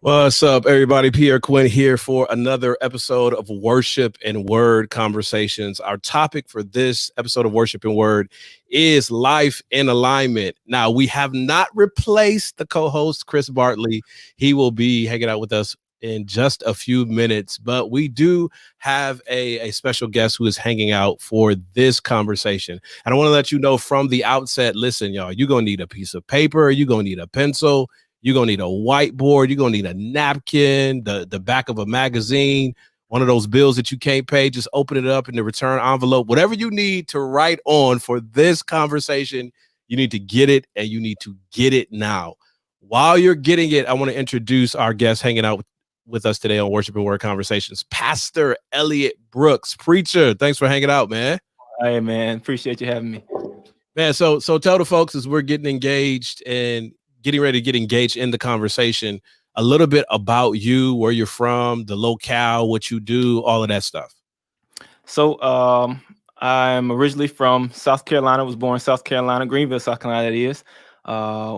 What's up, everybody? Pierre Quinn here for another episode of Worship and Word Conversations. Our topic for this episode of Worship and Word is life in alignment. Now, we have not replaced the co-host, Chris Bartley. He will be hanging out with us in just a few minutes, but we do have a special guest who is hanging out for this conversation. And I want to let you know from the outset, listen, y'all, you're going to need a piece of paper. You're going to need a pencil. You're going to need a whiteboard. You're going to need a napkin, the back of a magazine, one of those bills that you can't pay. Just open it up in the return envelope. Whatever you need to write on for this conversation, you need to get it, and you need to get it now. While you're getting it, I want to introduce our guest hanging out with us today on Worship and Word Conversations, Pastor Elliot Brooks. Preacher, thanks for hanging out, man. Hey, man. Appreciate you having me. Man, so tell the folks as we're getting engaged and getting ready to get engaged in the conversation, a little bit about you, where you're from, the locale, what you do, all of that stuff. So I'm originally from South Carolina. Was born in South Carolina, Greenville, South Carolina, that is.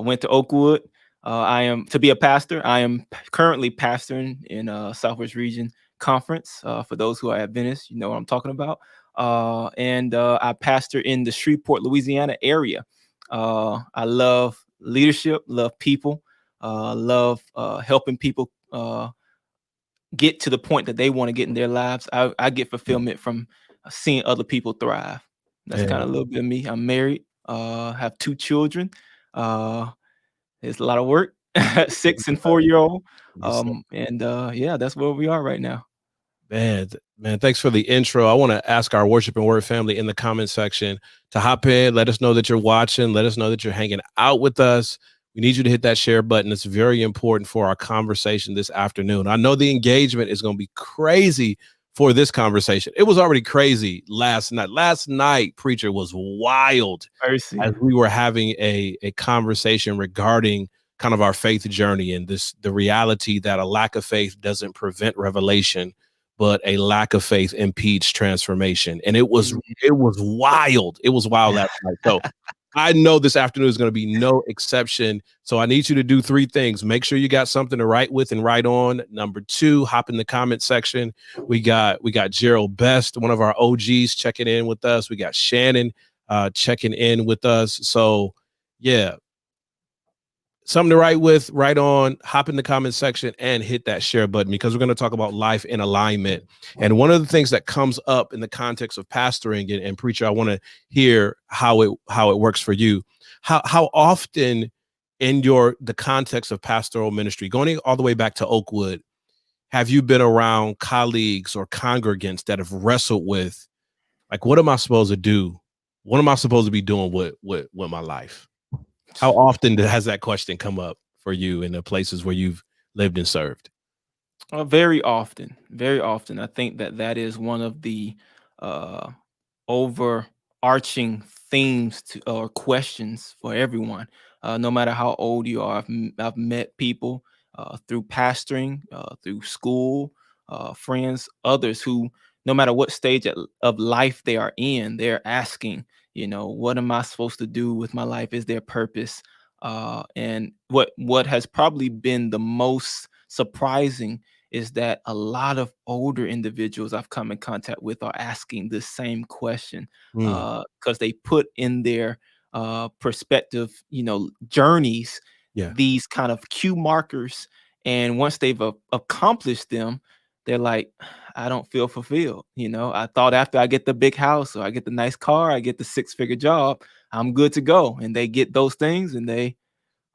Went to Oakwood. I am to be a pastor. I am currently pastoring in Southwest Region Conference. For those who are Adventists, you know what I'm talking about. And I pastor in the Shreveport, Louisiana area. I love leadership, love people, love helping people get to the point that they want to get in their lives. I get fulfillment from seeing other people thrive. That's kind of a little bit of me. I'm married, have 2 children. It's a lot of work, 6 and 4-year-old. Yeah, that's where we are right now. Man, thanks for the intro. I want to ask our Worship and Word family in the comment section to hop in. Let us know that you're watching. Let us know that you're hanging out with us. We need you to hit that share button. It's very important for our conversation this afternoon. I know the engagement is going to be crazy for this conversation. It was already crazy last night. Last night, Preacher, was wild as we were having a conversation regarding kind of our faith journey and the reality that a lack of faith doesn't prevent revelation, but a lack of faith impedes transformation. And it was wild. It was wild last night. So I know this afternoon is going to be no exception. So I need you to do 3 things. Make sure you got something to write with and write on. Number 2, hop in the comment section. We got Gerald Best, one of our OGs, checking in with us. We got Shannon checking in with us. So yeah, something to write with, write on, hop in the comment section and hit that share button, because we're going to talk about life in alignment. And one of the things that comes up in the context of pastoring and Preacher, I want to hear how it works for you. How often in the context of pastoral ministry, going all the way back to Oakwood, have you been around colleagues or congregants that have wrestled with, like, what am I supposed to do? What am I supposed to be doing with my life? How often has that question come up for you in the places where you've lived and served? Very often. Very often. I think that is one of the overarching themes or questions for everyone. No matter how old you are, I've met people through pastoring, through school, friends, others who, no matter what stage of life they are in, they're asking, what am I supposed to do with my life? Is there purpose? And what has probably been the most surprising is that a lot of older individuals I've come in contact with are asking the same question, because they put in their perspective, journeys, these kind of cue markers. And once they've accomplished them, they're like, I don't feel fulfilled. I thought after I get the big house or I get the nice car, I get the 6-figure job, I'm good to go. And they get those things and they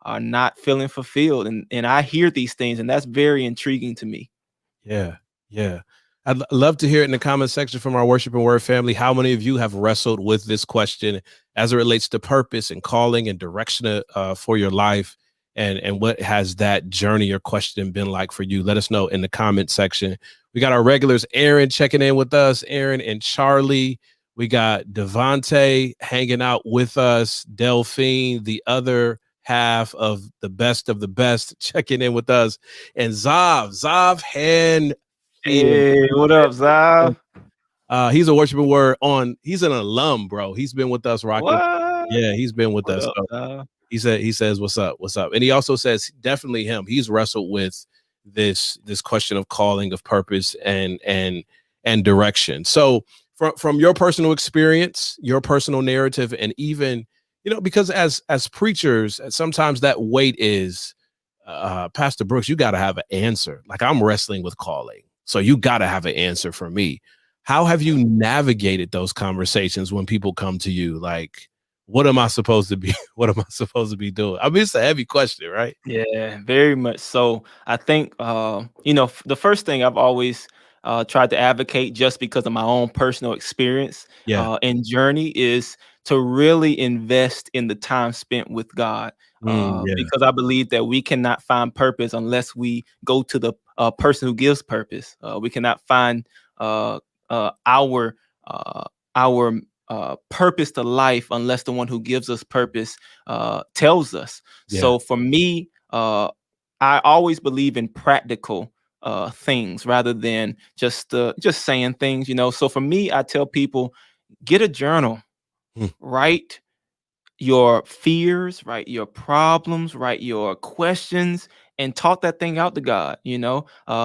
are not feeling fulfilled. And I hear these things, and that's very intriguing to me. Yeah. I'd love to hear it in the comment section from our Worship and Word family. How many of you have wrestled with this question as it relates to purpose and calling and direction for your life? And what has that journey or question been like for you? Let us know in the comment section. We got our regulars, Aaron, checking in with us, Aaron and Charlie. We got Devontae hanging out with us, Delphine, the other half of the best, checking in with us, and Zav Hand. Hey, what up, Zav? He's a Worship and Word he's an alum, bro. He's been with us rocking. What? Yeah, he's been with us. So he says, what's up? And he also says, definitely him. He's wrestled with this question of calling, of purpose, and direction. So from your personal experience, your personal narrative, and even, because as preachers, sometimes that weight is, Pastor Brooks, you got to have an answer. Like, I'm wrestling with calling, so you got to have an answer for me. How have you navigated those conversations when people come to you like, what am I supposed to be? What am I supposed to be doing? I mean, it's a heavy question, right? Yeah, very much so. I think the first thing I've always tried to advocate, just because of my own personal experience Yeah. and journey, is to really invest in the time spent with God. Yeah. Because I believe that we cannot find purpose unless we go to the person who gives purpose. We cannot find uh, our purpose to life unless the one who gives us purpose tells us. Yeah. So for me, I always believe in practical things rather than just saying things. So for me, I tell people, get a journal, Hmm. write your fears, write your problems, write your questions, and talk that thing out to God.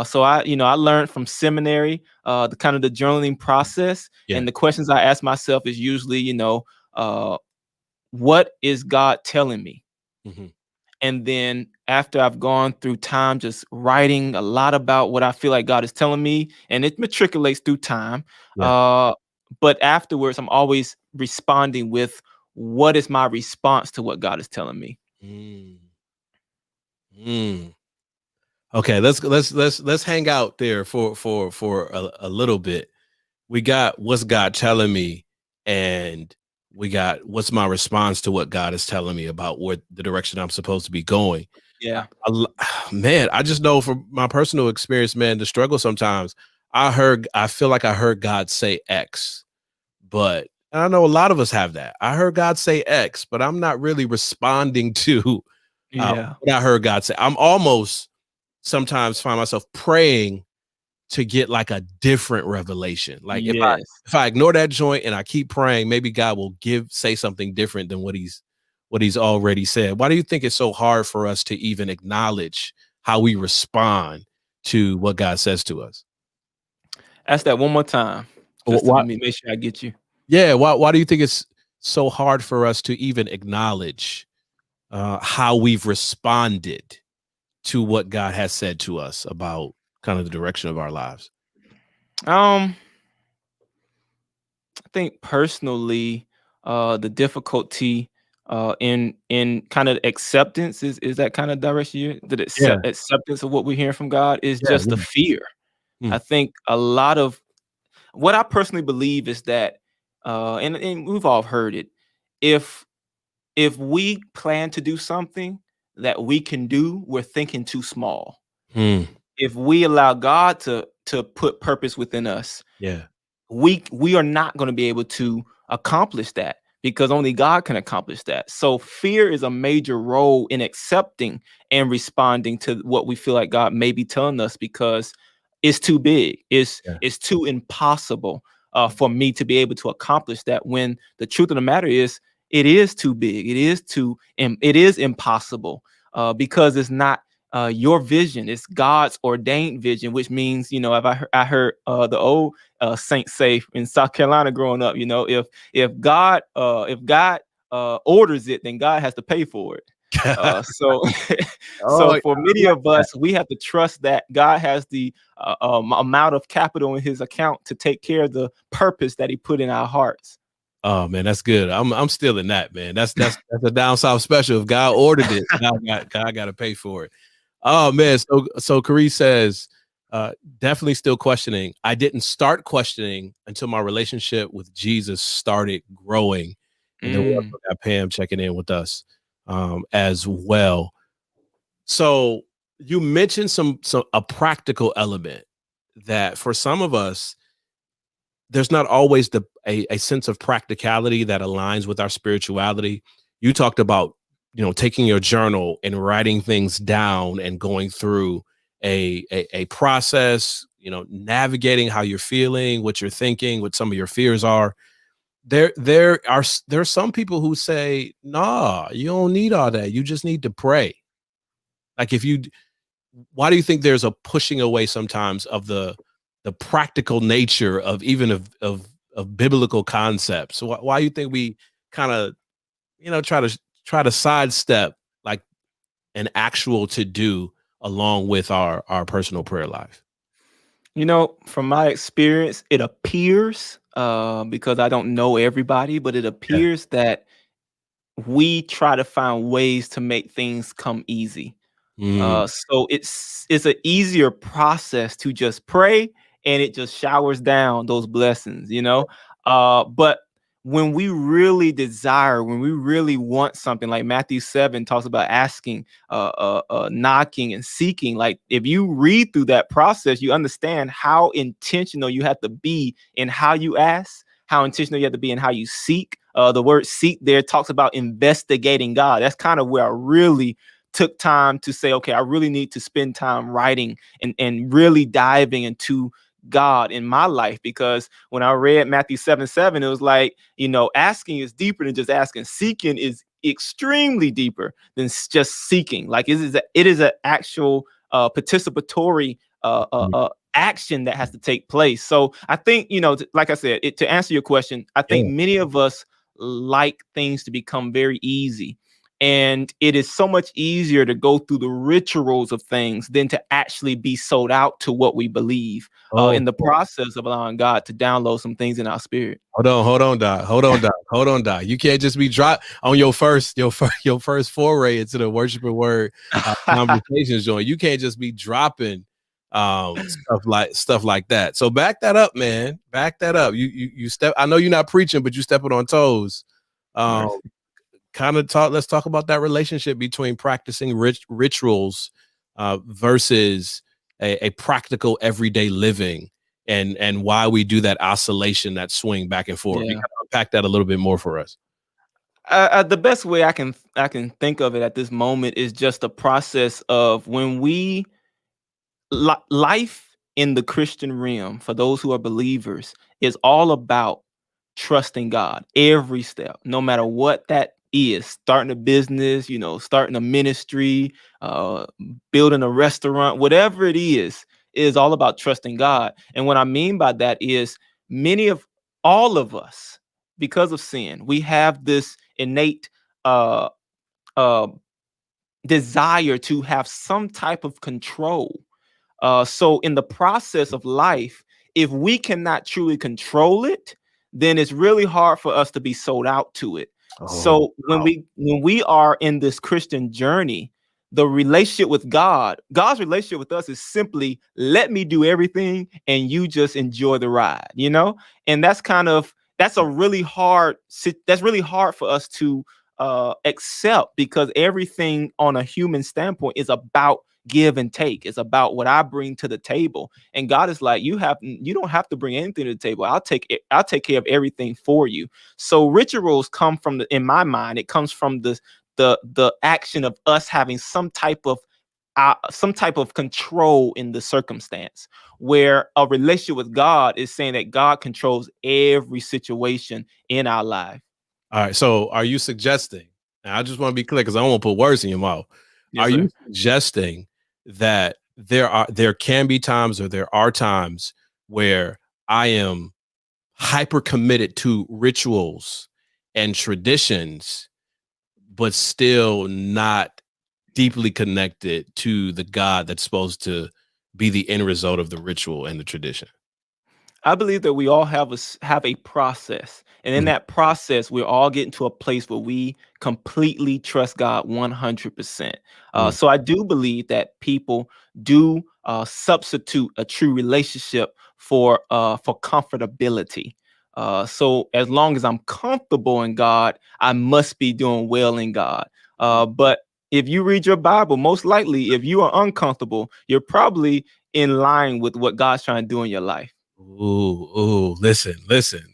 So I learned from seminary, the kind of the journaling process, Yeah. and the questions I ask myself is usually, uh, what is God telling me? Mhm. And then after I've gone through time just writing a lot about what I feel like God is telling me, and it matriculates through time. Yeah. Uh, but afterwards, I'm always responding with, what is my response to what God is telling me? Mm. Mm. Okay, let's hang out there for a little bit. We got what's God telling me, and we got what's my response to what God is telling me about what the direction I'm supposed to be going. Yeah. Man, I just know from my personal experience, man, the struggle sometimes. I feel like I heard God say X, but and I know a lot of us have that. I heard God say X, but I'm not really responding to Yeah. what I heard God say. I'm almost sometimes find myself praying to get like a different revelation. Like, Yes. if I ignore that joint and I keep praying, maybe God will say something different than what he's already said. Why do you think it's so hard for us to even acknowledge how we respond to what God says to us? Ask that one more time, just to Why? make sure I get you. Yeah. Why do you think it's so hard for us to even acknowledge how we've responded to what God has said to us about kind of the direction of our lives? Um, I think personally, the difficulty in kind of acceptance is that kind of direction that Yeah. acceptance of what we're hearing from God is Yeah. just the fear. Mm. I think a lot of what I personally believe is that, and we've all heard it, if we plan to do something that we can do, we're thinking too small. Mm. If we allow God to put purpose within us, Yeah. we are not going to be able to accomplish that, because only God can accomplish that. So fear is a major role in accepting and responding to what we feel like God may be telling us, because it's too big. Yeah. It's too impossible for me to be able to accomplish that, when the truth of the matter is, it is too big. It is impossible, because it's not your vision. It's God's ordained vision, which means, if I heard the old saints say in South Carolina growing up, if God orders it, then God has to pay for it. So Oh, for many of us, we have to trust that God has the amount of capital in his account to take care of the purpose that he put in our hearts. oh man, that's good. I'm still in that, man. That's a down south special. If God ordered it, God got to pay for it. Oh man, so Carice says, definitely still questioning. I didn't start questioning until my relationship with Jesus started growing, and then we Mm, also got Pam checking in with us as well. So you mentioned some a practical element that for some of us, there's not always a sense of practicality that aligns with our spirituality. You talked about, taking your journal and writing things down and going through a process, navigating how you're feeling, what you're thinking, what some of your fears are. There are some people who say, nah, you don't need all that. You just need to pray. Like, if you why do you think there's a pushing away sometimes of the practical nature of even of biblical concepts? Why do you think we kind of, try to sidestep like an actual to do along with our personal prayer life? From my experience, it appears, because I don't know everybody, but it Yeah. appears that we try to find ways to make things come easy. Mm. So it's an easier process to just pray and it just showers down those blessings. But when we really desire, when we really want something, like Matthew 7 talks about asking, knocking and seeking. Like if you read through that process, you understand how intentional you have to be in how you ask, how intentional you have to be in how you seek. The word seek there talks about investigating God. That's kind of where I really took time to say, okay, I really need to spend time writing and really diving into God in my life. Because when I read Matthew 7:7, it was like, asking is deeper than just asking. Seeking is extremely deeper than just seeking. Like it is an actual participatory action that has to take place. So I think, like I said, to answer your question, I think Yeah. many of us like things to become very easy. And it is so much easier to go through the rituals of things than to actually be sold out to what we believe, Oh, in the process of allowing God to download some things in our spirit. hold on, Doc. Hold on, Doc. You can't just be drop on your first foray into the worship and word conversations joint. You can't just be dropping stuff like that. So back that up, man. Back that up. You step. I know you're not preaching, but you stepping on toes. Um, Mercy. let's talk about that relationship between practicing rituals versus a practical everyday living, and why we do that oscillation, that swing back and forth. You Yeah. gotta unpack that a little bit more for us. The best way I can think of it at this moment is just a process of when life in the Christian realm, for those who are believers, is all about trusting God every step, no matter what that is. Starting a business, starting a ministry, uh, building a restaurant, whatever it is all about trusting God. And what I mean by that is many of all of us, because of sin, we have this innate uh, uh, desire to have some type of control. So in the process of life, if we cannot truly control it, then it's really hard for us to be sold out to it. Oh, So when we are in this Christian journey, the relationship with God's relationship with us is simply let me do everything and you just enjoy the ride. And that's really hard for us to accept, because everything on a human standpoint is about give and take. It's about what I bring to the table. And God is like, you don't have to bring anything to the table. I'll take care of everything for you. So rituals come from in my mind, it comes from the action of us having some type of control in the circumstance, where a relationship with God is saying that God controls every situation in our life. all right. So are you suggesting? And I just want to be clear because I don't want to put words in your mouth. Yes, Are you sir. suggesting that there can be times, or there are times where I am hyper committed to rituals and traditions, but still not deeply connected to the God that's supposed to be the end result of the ritual and the tradition? I believe that we all have a process, and in Mhm. that process, we're all getting to a place where we completely trust God 100%. Mm. So I do believe that people do substitute a true relationship for comfortability. So as long as I'm comfortable in God, I must be doing well in God. But if you read your Bible, most likely, if you are uncomfortable, you're probably in line with what God's trying to do in your life. Ooh, listen.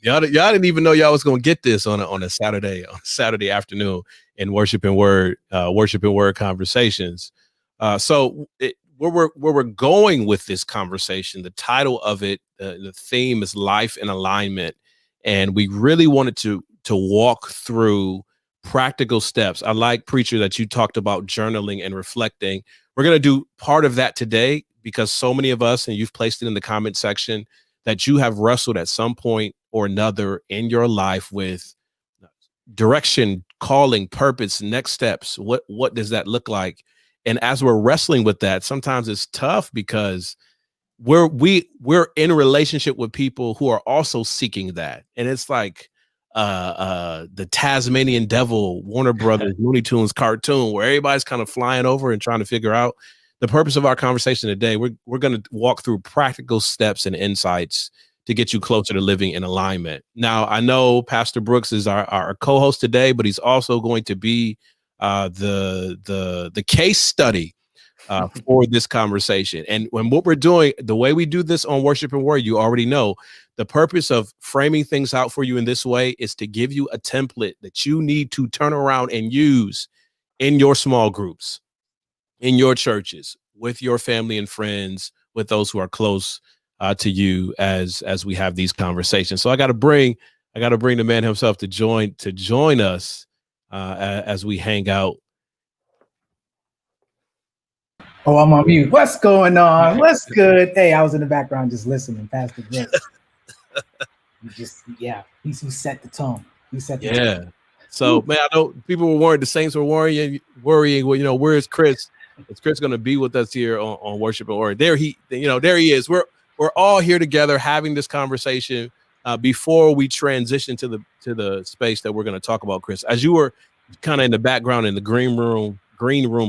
Y'all didn't even know y'all was gonna get this on a Saturday afternoon in worship and word conversations. Where we're going with this conversation, the title of it, the theme is life in alignment, and we really wanted to walk through practical steps. I like, preacher, that you talked about journaling and reflecting. We're going to do part of that today because so many of us, and you've placed it in the comment section, that you have wrestled at some point or another in your life with direction, calling, purpose, next steps. What does that look like? And as we're wrestling with that, sometimes it's tough because we're in a relationship with people who are also seeking that. And it's like the Tasmanian Devil, Warner Brothers, Looney Tunes cartoon, where everybody's kind of flying over and trying to figure out the purpose of our conversation today. We're going to walk through practical steps and insights to get you closer to living in alignment. Now, I know Pastor Brooks is our co-host today, but he's also going to be the case study for this conversation. And when what we're doing, the way we do this on Worship and Word, you already know the purpose of framing things out for you in this way is to give you a template that you need to turn around and use in your small groups, in your churches, with your family and friends, with those who are close to you as we have these conversations. So I got to bring the man himself to join us as we hang out. Oh, I'm on mute. What's going on? What's good? Hey, I was in the background just listening. Pastor Brooks. He set the tone. He set the tone. So, man, I know people were worried. The Saints were worrying. Well, where's Chris? Is Chris going to be with us here on Worship and Word? There he is. We're all here together having this conversation before we transition to the space that we're going to talk about, Chris. As you were kind of in the background in the green room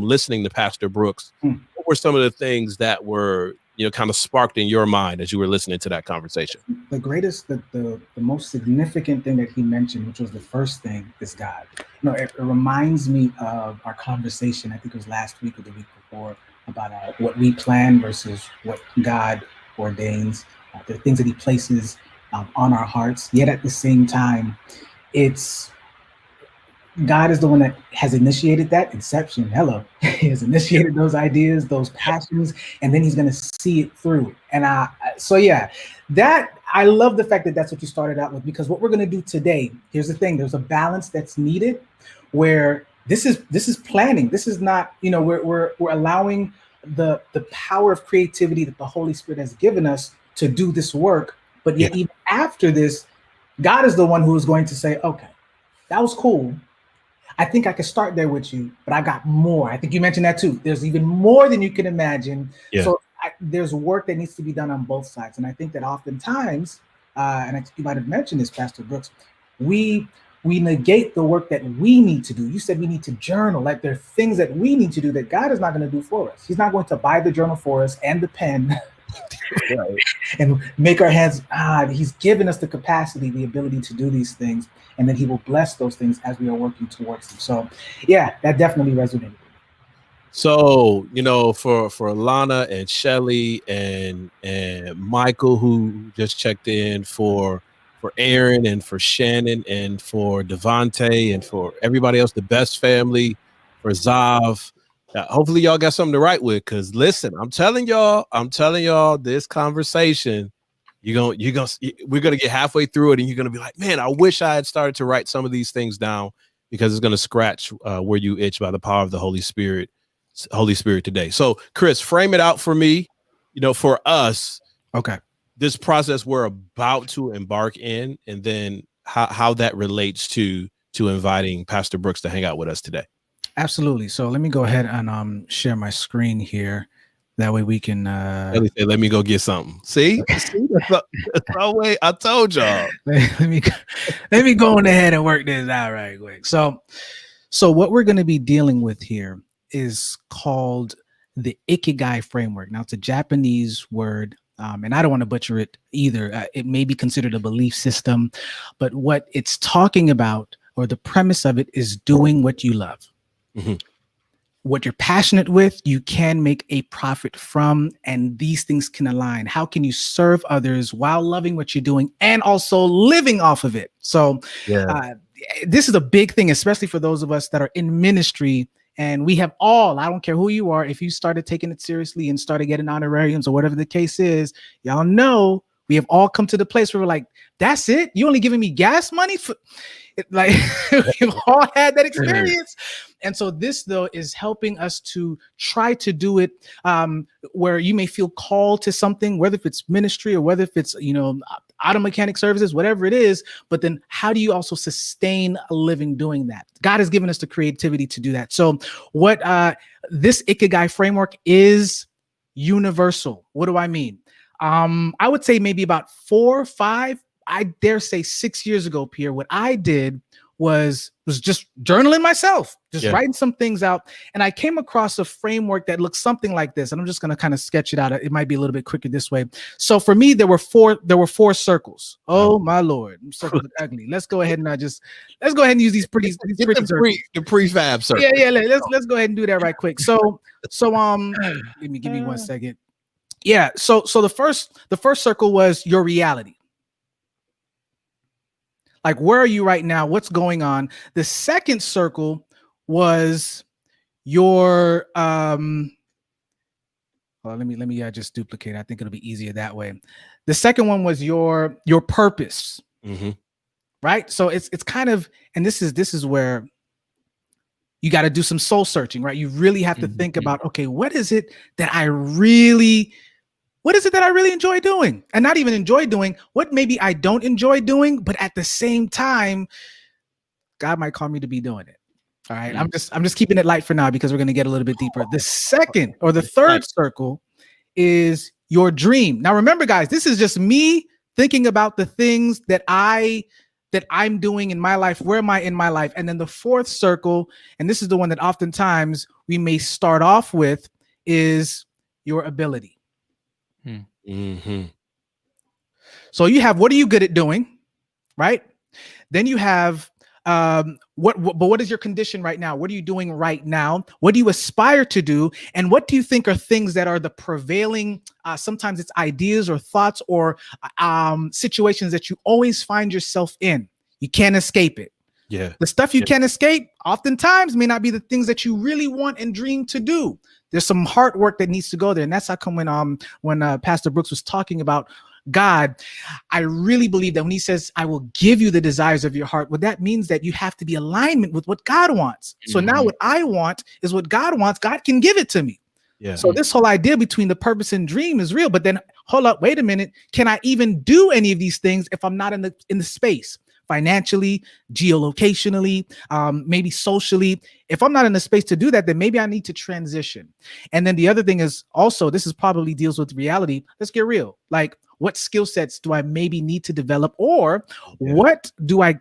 listening to Pastor Brooks, what were some of the things that were kind of sparked in your mind as you were listening to that conversation? The greatest, the most significant thing that he mentioned, which was the first thing, is God. It reminds me of our conversation, I think it was last week or the week before, about what we plan versus what God ordains, the things that he places on our hearts. Yet at the same time, it's God is the one that has initiated that inception. He has initiated those ideas, those passions, and then he's going to see it through. And I love the fact that that's what you started out with, because what we're going to do today, here's the thing, there's a balance that's needed where this is planning. This is not, we're allowing the power of creativity that the Holy Spirit has given us to do this work. But yet even after this, God is the one who is going to say, okay, that was cool. I think I could start there with you, but I got more. I think you mentioned that too. There's even more than you can imagine. Yeah. So there's work that needs to be done on both sides. And I think that oftentimes, you might have mentioned this, Pastor Brooks, we negate the work that we need to do. You said we need to journal. Like there are things that we need to do that God is not going to do for us. He's not going to buy the journal for us and the pen and make our hands. He's given us the capacity, the ability to do these things, and then he will bless those things as we are working towards them. So that definitely resonated. So, for Lana and Shelly and Michael, who just checked in, for Aaron and for Shannon and for Devontae and for everybody else, the Best family, for Zav. Hopefully y'all got something to write with, because listen, I'm telling y'all this conversation, we're gonna get halfway through it and you're gonna be like, man, I wish I had started to write some of these things down, because it's gonna scratch where you itch by the power of the Holy Spirit today. So Chris, frame it out for me, for us. Okay. This process we're about to embark in, and then how that relates to inviting Pastor Brooks to hang out with us today. Absolutely. So let me go ahead and share my screen here. That way we can let me go get something. See? That's the way I told y'all. let me go on ahead and work this out right quick. So what we're going to be dealing with here is called the Ikigai framework. Now, it's a Japanese word. And I don't want to butcher it either. It may be considered a belief system, but what it's talking about, or the premise of it, is doing what you love. Mm-hmm. What you're passionate with, you can make a profit from, and these things can align. How can you serve others while loving what you're doing and also living off of it? So this is a big thing, especially for those of us that are in ministry. And we have all, I don't care who you are, if you started taking it seriously and started getting honorariums or whatever the case is, y'all know We have all come to the place where we're like, that's it? You only giving me gas money for like we've all had that experience. And so this though is helping us to try to do it where you may feel called to something, whether if it's ministry or whether if it's, auto mechanic services, whatever it is. But then how do you also sustain a living doing that? God has given us the creativity to do that. So what this Ikigai framework is universal. What do I mean? I would say maybe about 4 or 5, I dare say 6 years ago, Pierre, what I did was just journaling myself, just writing some things out. And I came across a framework that looks something like this. And I'm just going to kind of sketch it out. It might be a little bit quicker this way. So for me, there were four circles. Oh my Lord. Circles are ugly. Let's go ahead and let's go ahead and use these pretty circles. The prefab circle. Yeah. Let's go ahead and do that right quick. So let me give me 1 second. Yeah. So the first circle was your reality. Like, where are you right now? What's going on? The second circle was your let me just duplicate. I think it'll be easier that way. The second one was your purpose. Mm-hmm. Right? So it's kind of, and this is where you got to do some soul searching, right? You really have to think about, okay, what is it that I really enjoy doing? And not even enjoy doing, what maybe I don't enjoy doing, but at the same time, God might call me to be doing it. All right. I'm just keeping it light for now because we're going to get a little bit deeper. The second or the third circle is your dream. Now, remember, guys, this is just me thinking about the things that I'm doing in my life. Where am I in my life? And then the fourth circle, and this is the one that oftentimes we may start off with, is your ability. Mm-hmm. So you have, what are you good at doing, right? Then you have what is your condition right now? What are you doing right now? What do you aspire to do? And what do you think are things that are the prevailing, sometimes it's ideas or thoughts or situations that you always find yourself in? You can't escape it. Yeah. The stuff you can't escape oftentimes may not be the things that you really want and dream to do. There's some hard work that needs to go there. And that's how come when Pastor Brooks was talking about God, I really believe that when he says, I will give you the desires of your heart, well, that means that you have to be alignment with what God wants. So now what I want is what God wants. God can give it to me. Yeah. So this whole idea between the purpose and dream is real. But then hold up, wait a minute. Can I even do any of these things if I'm not in the space? Financially, geolocationally, maybe socially. If I'm not in a space to do that, then maybe I need to transition. And then the other thing is also, this is probably deals with reality. Let's get real. Like, what skill sets do I maybe need to develop, or what do I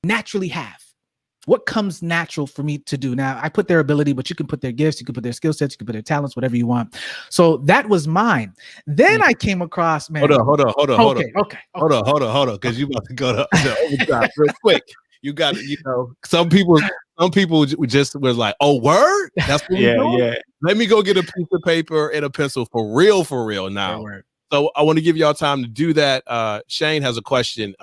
naturally have? What comes natural for me to do? Now, I put their ability, but you can put their gifts, you can put their skill sets, you can put their talents, whatever you want. So that was mine. Then I came across, man. Hold on. Okay. Hold on. Because you about to go to overdrive real quick. You got, some people just was like, oh, word? That's what we're doing? Yeah. Let me go get a piece of paper and a pencil for real now. Yeah, so I want to give y'all time to do that. Shane has a question.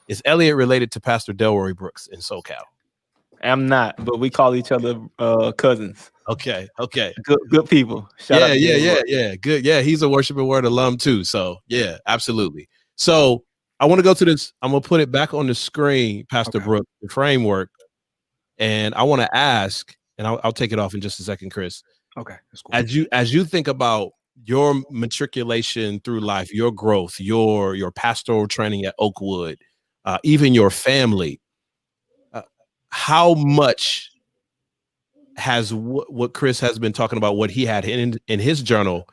Is Elliot related to Pastor Delroy Brooks in SoCal? I'm not, but we call each other cousins. Okay. Good people. Shout out Yeah. Good. Yeah, he's a Worship and Word alum too. So yeah, absolutely. So I want to go to this. I'm gonna put it back on the screen, Pastor Brooks, the framework, and I want to ask, and I'll take it off in just a second, Chris. Okay, that's cool. As you think about your matriculation through life, your growth, your pastoral training at Oakwood, even your family, how much has what Chris has been talking about, what he had in his journal,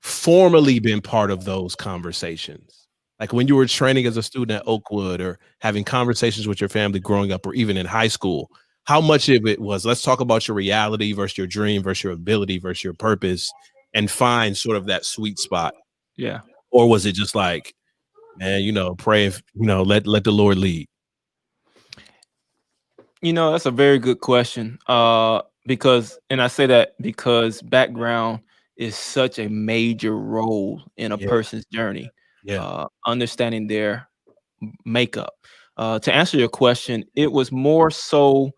formally been part of those conversations? Like when you were training as a student at Oakwood or having conversations with your family growing up or even in high school, how much of it was, let's talk about your reality versus your dream versus your ability versus your purpose and find sort of that sweet spot? Yeah. Or was it just like, man, pray, let the Lord lead? That's a very good question. Because I say that because background is such a major role in a person's journey. Yeah. Understanding their makeup. To answer your question, it was more so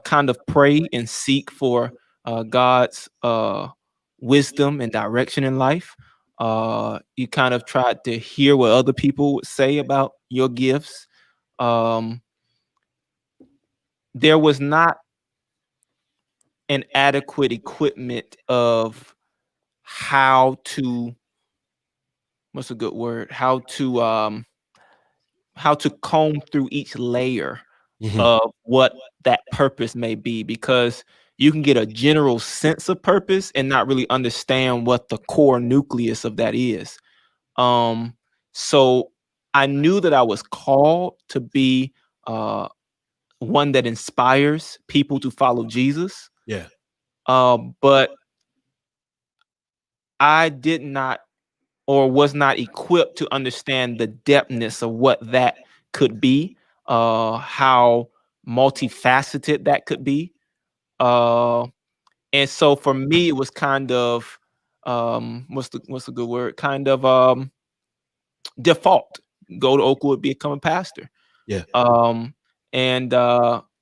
kind of pray and seek for God's wisdom and direction in life. You kind of tried to hear what other people would say about your gifts. There was not an adequate equipment of how to, what's a good word? How to comb through each layer Mhm. of what that purpose may be, because you can get a general sense of purpose and not really understand what the core nucleus of that is. So I knew that I was called to be one that inspires people to follow Jesus. Yeah. But I did not, or was not equipped to understand the depthness of what that could be, how multifaceted that could be. And so for me, it was kind of what's the good word? Kind of default. Go to Oakwood, become a pastor. Yeah. And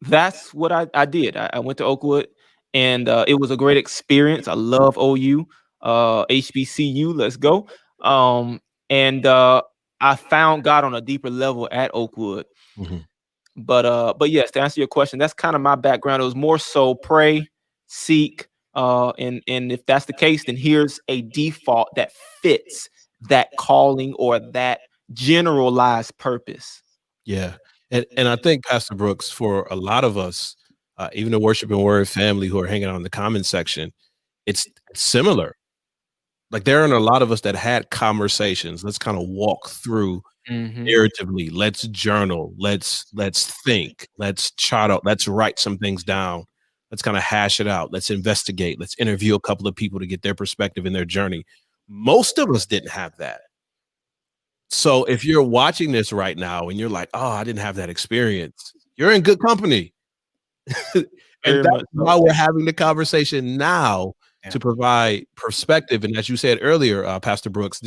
that's what I did. I went to Oakwood, and it was a great experience. I love OU, HBCU. Let's go. And I found God on a deeper level at Oakwood. Mhm. But yes, to answer your question, that's kind of my background. It was more so pray, seek, and if that's the case, then here's a default that fits that calling or that generalized purpose. Yeah. And I think, Pastor Brooks, for a lot of us, even the Worship and Word family who are hanging out in the comment section, it's similar. Like, there are a lot of us that had conversations. Let's kind of walk through Mhm. narratively. Let's journal. Let's think. Let's chart out. Let's write some things down. Let's kind of hash it out. Let's investigate. Let's interview a couple of people to get their perspective in their journey. Most of us didn't have that. So if you're watching this right now and you're like, oh, I didn't have that experience, you're in good company. And Very that's much so. why we're having the conversation now, Yeah. to provide perspective. And as you said earlier, Pastor Brooks,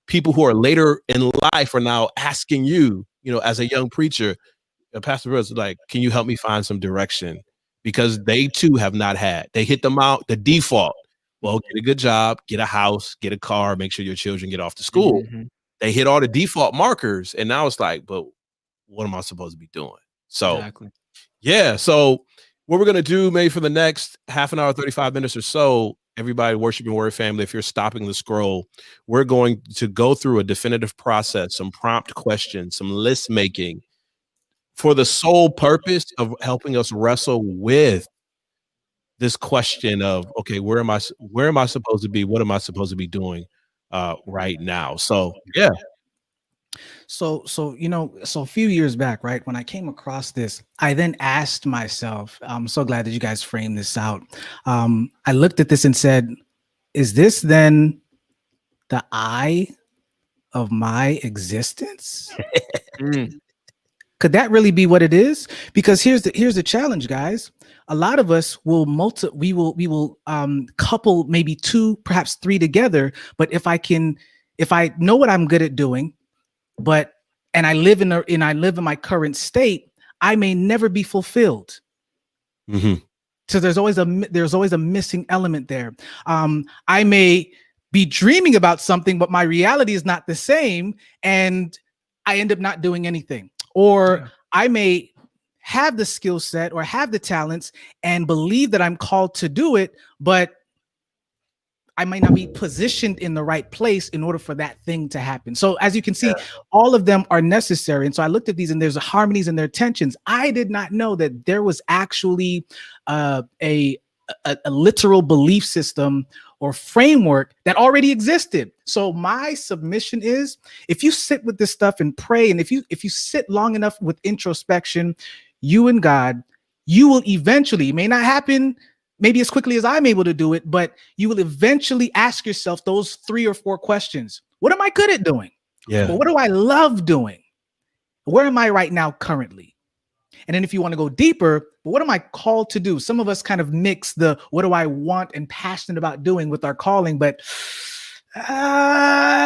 people who are later in life are now asking you, as a young preacher, Pastor Brooks, like, can you help me find some direction? Because they too have not had. They hit them out the default. Well, get a good job, get a house, get a car, make sure your children get off to school. Mhm. They hit all the default markers, and now it's like, but what am I supposed to be doing? So Exactly. yeah. So what we're gonna do, maybe for the next half an hour, 35 minutes or so, everybody, Worship and Word family, if you're stopping the scroll, we're going to go through a definitive process, some prompt questions, some list making, for the sole purpose of helping us wrestle with this question of, okay, where am I supposed to be? What am I supposed to be doing right now? So yeah. So so a few years back, right, when I came across this, I then asked myself, I'm so glad that you guys framed this out. I looked at this and said, is this then the eye of my existence? Mm. Could that really be what it is? Because here's the challenge, guys. A lot of us will we will couple maybe two, perhaps three together. But if I know what I'm good at doing, but and I live in my current state, I may never be fulfilled. Mhm. So there's always a missing element there. I may be dreaming about something, but my reality is not the same, and I end up not doing anything. Or Yeah. I may have the skill set or have the talents and believe that I'm called to do it, but I might not be positioned in the right place in order for that thing to happen. So as you can see, all of them are necessary. And so I looked at these, and there's harmonies and their tensions. I did not know that there was actually a literal belief system or framework that already existed. So my submission is, if you sit with this stuff and pray, and if you sit long enough with introspection, you and God, you will eventually, it may not happen maybe as quickly as I'm able to do it, but you will eventually ask yourself those 3 or 4 questions. What am I good at doing? Yeah. But what do I love doing? Where am I right now currently? And then if you want to go deeper, but what am I called to do? Some of us kind of mix the what do I want and passionate about doing with our calling, but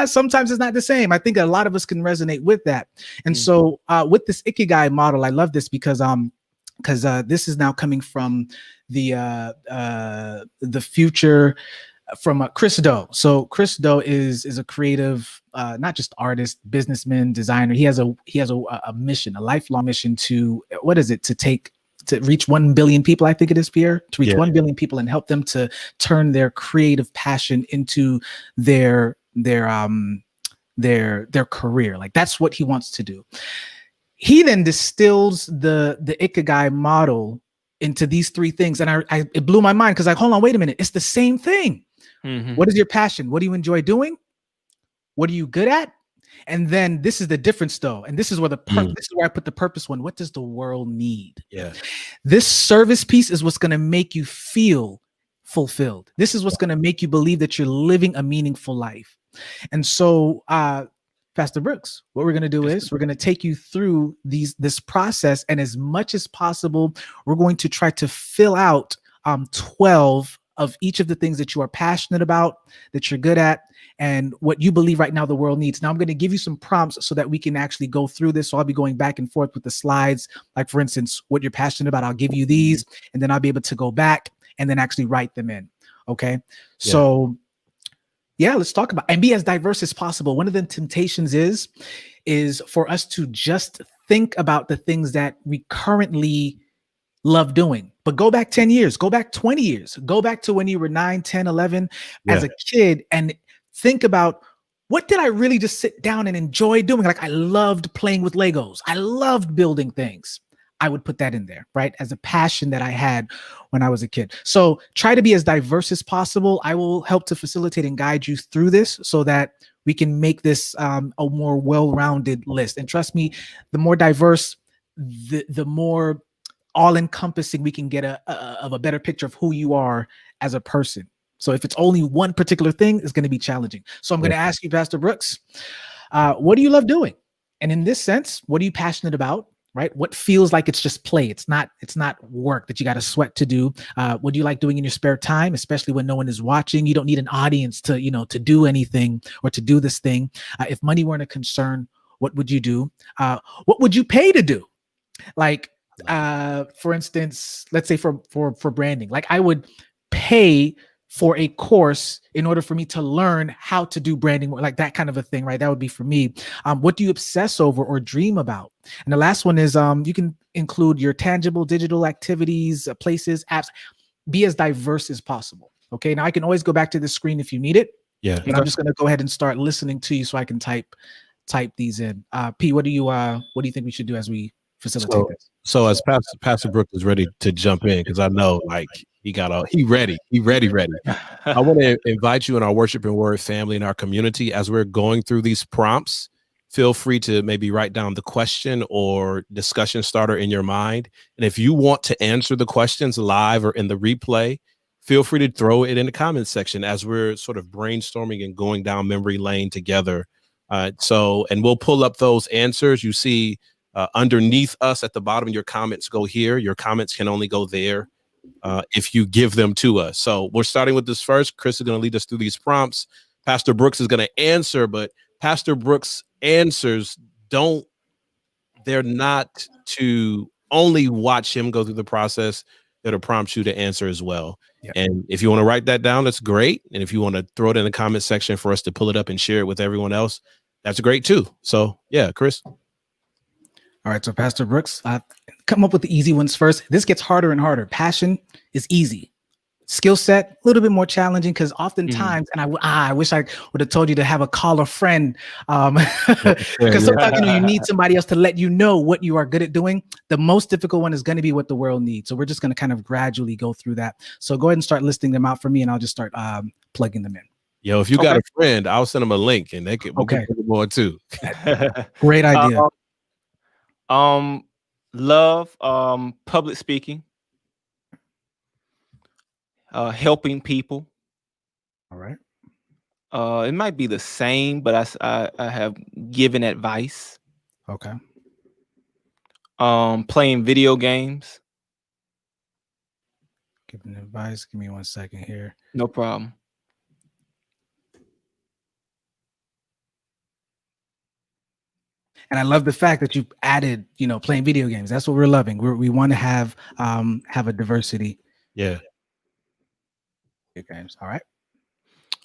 sometimes it's not the same. I think a lot of us can resonate with that. And so with this Ikigai model, I love this because this is now coming from the future from Chris Do. So Chris Do is a creative, not just artist, businessman, designer. He has a mission, a lifelong mission to, what is it, to reach 1 billion people, I think it is, Pierre, to reach 1 billion people and help them to turn their creative passion into their career. Like, that's what he wants to do. He then distills the Ikigai model into these 3 things. And it blew my mind, because like, hold on, wait a minute. It's the same thing. Mhm. What is your passion? What do you enjoy doing? What are you good at? And then this is the difference, though. And this is where this is where I put the purpose one. What does the world need? Yeah. This service piece is what's going to make you feel fulfilled. This is what's going to make you believe that you're living a meaningful life. And so, Pastor Brooks, what we're going to do is we're going to take you through this process. And as much as possible, we're going to try to fill out 12 of each of the things that you are passionate about, that you're good at, and what you believe right now the world needs. Now, I'm going to give you some prompts so that we can actually go through this. So I'll be going back and forth with the slides. Like, for instance, what you're passionate about, I'll give you these, and then I'll be able to go back and then actually write them in. Okay. So yeah, let's talk about, and be as diverse as possible. One of the temptations is for us to just think about the things that we currently love doing, but go back 10 years, go back 20 years, go back to when you were 9, 10, 11 as a kid, and think about, what did I really just sit down and enjoy doing? Like, I loved playing with Legos. I loved building things. I would put that in there, right? As a passion that I had when I was a kid. So try to be as diverse as possible. I will help to facilitate and guide you through this so that we can make this a more well-rounded list. And trust me, the more diverse, the more all-encompassing we can get of a better picture of who you are as a person. So if it's only one particular thing, it's going to be challenging. So I'm going to ask you, Pastor Brooks, what do you love doing? And in this sense, what are you passionate about? Right? What feels like it's just play? It's not work that you got to sweat to do. What do you like doing in your spare time, especially when no one is watching? You don't need an audience to do anything or to do this thing. If money weren't a concern, what would you do? What would you pay to do? Like, for instance, let's say for branding, like I would pay for a course in order for me to learn how to do branding, like that kind of a thing, right? That would be for me. What do you obsess over or dream about? And the last one is you can include your tangible digital activities, places, apps. Be as diverse as possible. Okay. Now I can always go back to the screen if you need it. Yeah. But I'm just going to go ahead and start listening to you so I can type these in. P, what do you think we should do as we facilitate this? So as Pastor Brooks is ready to jump in, because I know like he ready. I want to invite you in our Worship and Word family, in our community, as we're going through these prompts. Feel free to maybe write down the question or discussion starter in your mind. And if you want to answer the questions live or in the replay, feel free to throw it in the comments section as we're sort of brainstorming and going down memory lane together. And we'll pull up those answers. You see underneath us at the bottom, your comments go here. Your comments can only go there if you give them to us. So we're starting with this first. Chris is going to lead us through these prompts. Pastor Brooks is going to answer, but Pastor Brooks' answers they're not to only watch him go through the process. They're to prompt you to answer as well. Yep. And if you want to write that down, that's great. And if you want to throw it in the comment section for us to pull it up and share it with everyone else, that's great too. So yeah, Chris. All right. So Pastor Brooks, come up with the easy ones first. This gets harder and harder. Passion is easy. Skill set, a little bit more challenging, because oftentimes, and I wish I would have told you to have a caller friend, because sometimes you need somebody else to let you know what you are good at doing. The most difficult one is going to be what the world needs. So we're just going to kind of gradually go through that. So go ahead and start listing them out for me, and I'll just start plugging them in. Yo, if you got a friend, I'll send them a link, and they can put more too. Great idea. Love public speaking. Helping people. All right. It might be the same, but I have given advice. Okay. Playing video games. Giving advice. Give me 1 second here. No problem. And I love the fact that you added, playing video games. That's what we're loving. We want to have a diversity. Yeah. Games. All right.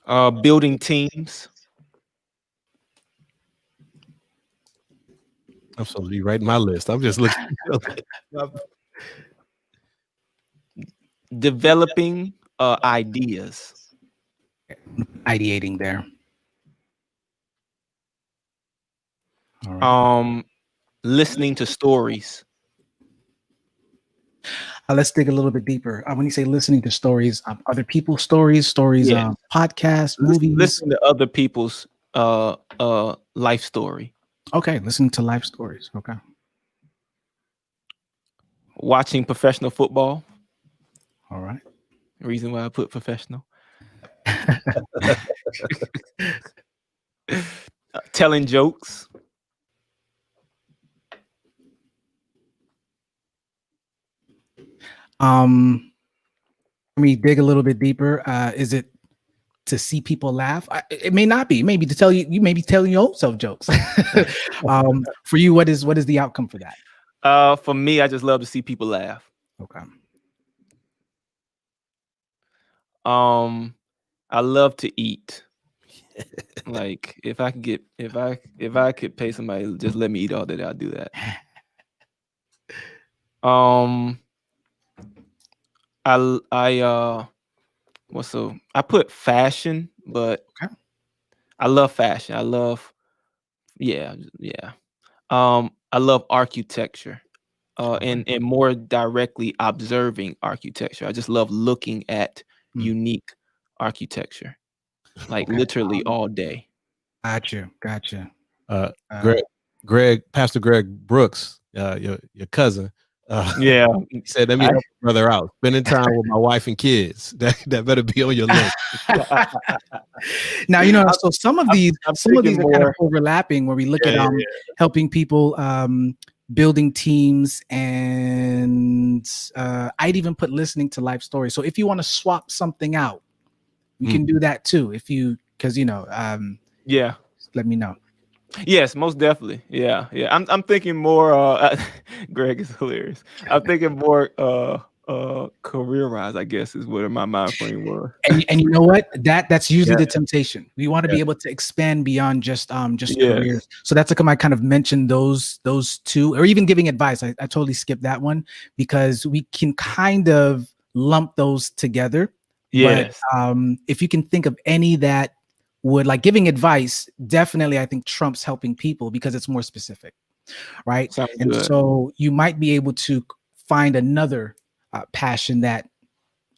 Building teams. I'm supposed to be writing my list. I'm just looking. Developing ideas. Ideating there. All right. Listening to stories. Let's dig a little bit deeper. When you say listening to stories, other people's stories, Yeah. podcasts, movies. Listening to other people's life story. Okay, listening to life stories. Okay. Watching professional football. All right. Reason why I put professional. Telling jokes. Let me dig a little bit deeper. Is it to see people laugh? It may not be. Maybe to tell you may be telling your own self jokes. For you, what is the outcome for that? For me, I just love to see people laugh. Okay. I love to eat. Like if I could pay somebody to just let me eat all day, I'll do that. I put fashion, but okay. I love fashion. I love I love architecture. And more directly observing architecture. I just love looking at unique architecture, like literally all day. Gotcha. Pastor Greg Brooks, your cousin. Yeah, he said, "Let me help my brother out. Spending time with my wife and kids. That better be on your list." Now so some of these are kind of overlapping, where we look at helping people, building teams, and I'd even put listening to life stories. So if you want to swap something out, we can do that too. Because let me know. Yes, most definitely. Yeah. I'm thinking more. Greg is hilarious. I'm thinking more career-wise, I guess, is what my mind frame was. And you know what? That's usually the temptation. We want to be able to expand beyond just careers. So that's like I kind of mentioned those two, or even giving advice. I totally skipped that one because we can kind of lump those together. Yes. But if you can think of any that would, like, giving advice, definitely I think trumps helping people because it's more specific, right? Sounds and good. So you might be able to find another passion that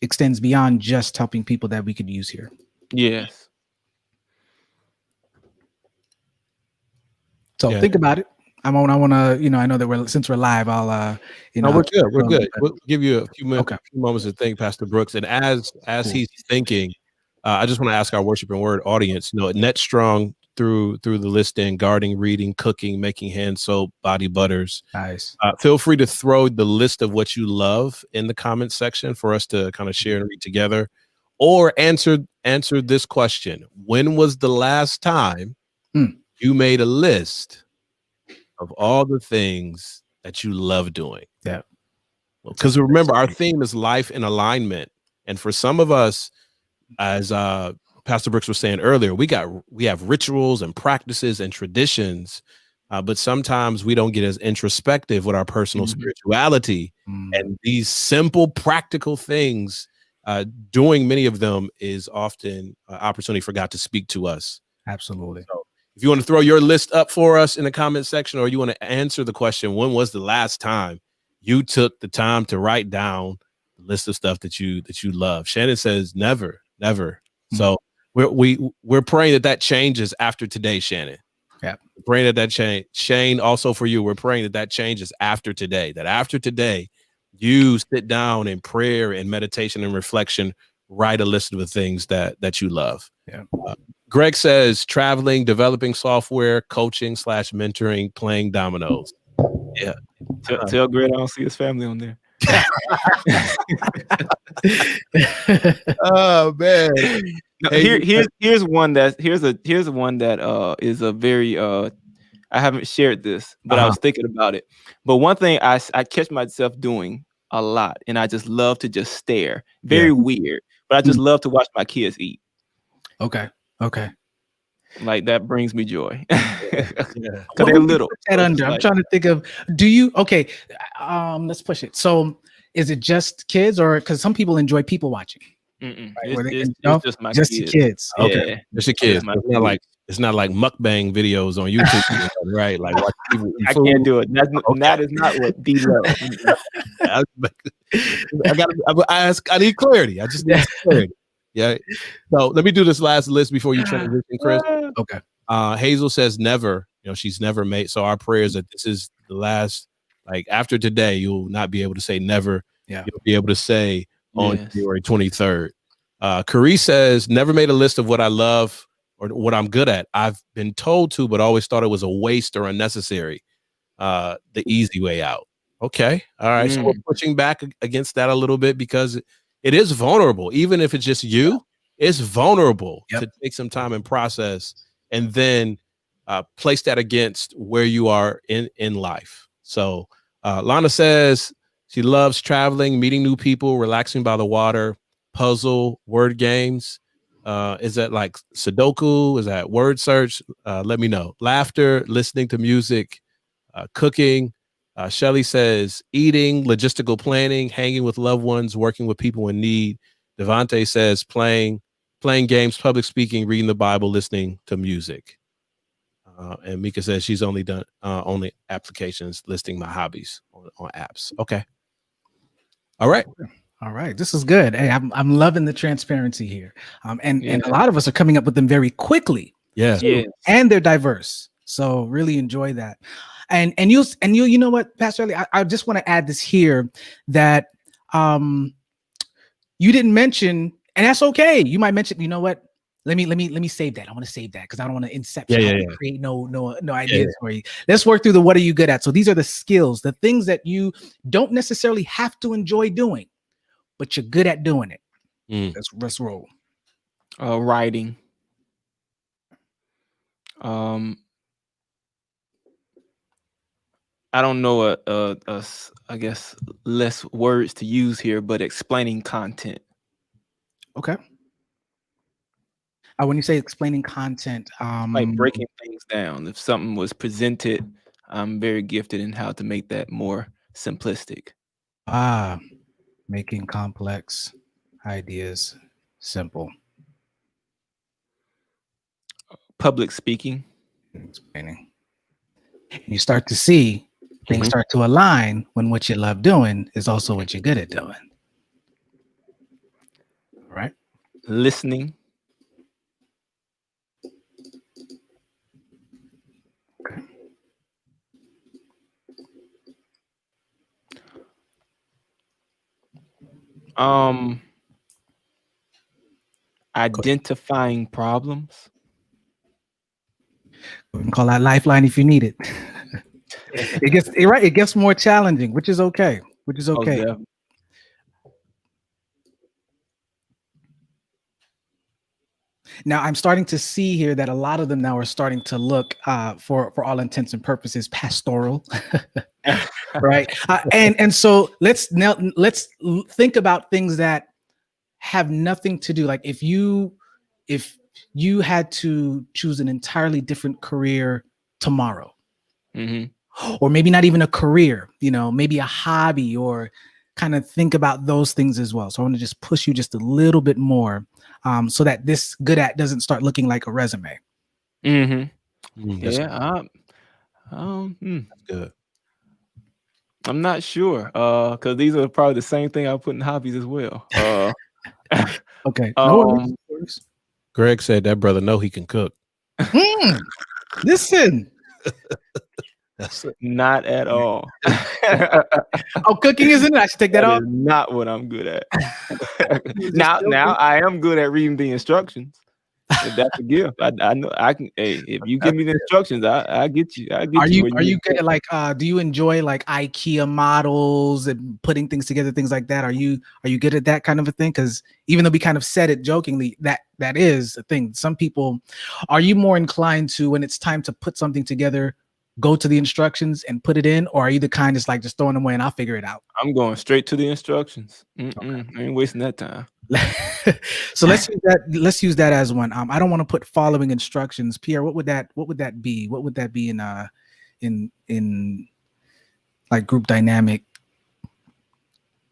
extends beyond just helping people that we could use here. Yes. So think about it. I want to, I know that since we're live, I'll, No, we're good. We're good. We'll give you a few moments to think, Pastor Brooks. And as he's thinking, I just want to ask our worship and word audience, Net Strong through the listing, gardening, reading, cooking, making hand soap, body butters. Nice. Feel free to throw the list of what you love in the comment section for us to kind of share and read together, or answer this question. When was the last time you made a list of all the things that you love doing? Yeah. Because remember, our theme is life in alignment. And for some of us, as Pastor Brooks was saying earlier, we have rituals and practices and traditions, but sometimes we don't get as introspective with our personal spirituality. And these simple, practical things, doing many of them is often an opportunity for God to speak to us. Absolutely. So if you want to throw your list up for us in the comment section, or you want to answer the question, when was the last time you took the time to write down the list of stuff that you love? Shannon says never. So we're praying that changes after today, Shannon. Yeah. We're praying that change. Shane, also for you, we're praying that changes after today. That after today, you sit down in prayer and meditation and reflection, write a list of the things that you love. Yeah. Greg says traveling, developing software, coaching / mentoring, playing dominoes. Yeah. Tell Greg I don't see his family on there. Oh man. No, hey, here's one that is a very I haven't shared this, but I was thinking about it. But one thing I catch myself doing a lot, and I just love to just stare. Very weird, but I just love to watch my kids eat. Okay. Okay. Like that brings me joy. Yeah. Because What they're would you little. put that So it's under? I'm like, trying to think of. Do you? Okay. Let's push it. So, is it just kids, or because some people enjoy people watching, right? Where they can, it's just my just the kids. kids. Okay. Yeah, It's your just kids. my It's kids. not like mukbang videos on YouTube, right? Like watch people eat I food. can't do it. Okay. That is not what D loves. I, I need clarity. I just need clarity. Yeah. So let me do this last list before you transition, Chris. Okay. Hazel says never. She's never made. So our prayers that this is the last. Like after today, you'll not be able to say never. Yeah. You'll be able to say on Yes. January 23rd. Carrie says never made a list of what I love or what I'm good at. I've been told to, but always thought it was a waste or unnecessary. The easy way out. Okay. All right. So we're pushing back against that a little bit because it is vulnerable. Even if it's just you, it's vulnerable to take some time and process and then place that against where you are in life. So Lana says she loves traveling, meeting new people, relaxing by the water, puzzle, word games. Is that like Sudoku? Is that word search? Let me know. Laughter, listening to music, cooking. Shelly says eating, logistical planning, hanging with loved ones, working with people in need. Devante says playing games, public speaking, reading the Bible, listening to music. And Mika says she's only done only applications listing my hobbies on apps. Okay. All right. All right. This is good. Hey, I'm loving the transparency here. And a lot of us are coming up with them very quickly. Yeah. Yeah. And they're diverse. So really enjoy that. And you know what, Pastor Ellie, I just want to add this here that you didn't mention, and that's okay. You might mention, you know what? Let me save that. I want to save that because I don't want to inception. Yeah, I wanna create no ideas for you. Let's work through the what are you good at. So these are the skills, the things that you don't necessarily have to enjoy doing, but you're good at doing it. Let's roll. Writing. I don't know I guess less words to use here, but explaining content. Okay. When you say explaining content, Like breaking things down. If something was presented, I'm very gifted in how to make that more simplistic. Making complex ideas simple. Public speaking. Explaining. And you start to see things start to align when what you love doing is also what you're good at doing. All right. Listening. Okay. Identifying problems. We can call that lifeline if you need it. It gets more challenging, which is okay. Yeah. Now I'm starting to see here that a lot of them now are starting to look for all intents and purposes pastoral. Right. And so let's think about things that have nothing to do. Like if you had to choose an entirely different career tomorrow, or maybe not even a career, maybe a hobby, or kind of think about those things as well. So I want to just push you just a little bit more so that this good at doesn't start looking like a resume. Yeah. That's good. I'm not sure because these are probably the same thing I put in hobbies as well. Okay. Greg said that brother know he can cook. Listen. Not at all. Cooking isn't it? I should take that off. Is not what I'm good at. now I am good at reading the instructions. If that's a gift. I know I can. Hey, if you give me the instructions, I get you. Are you good at like? Do you enjoy like IKEA models and putting things together, things like that? Are you good at that kind of a thing? Because even though we kind of said it jokingly, that is a thing. Some people. Are you more inclined to when it's time to put something together, go to the instructions and put it in, or are you the kind that's like just throwing them away and I'll figure it out? I'm going straight to the instructions. I ain't wasting that time. So let's use that. Let's use that as one. I don't want to put following instructions. Pierre, what would that be? What would that be in like group dynamic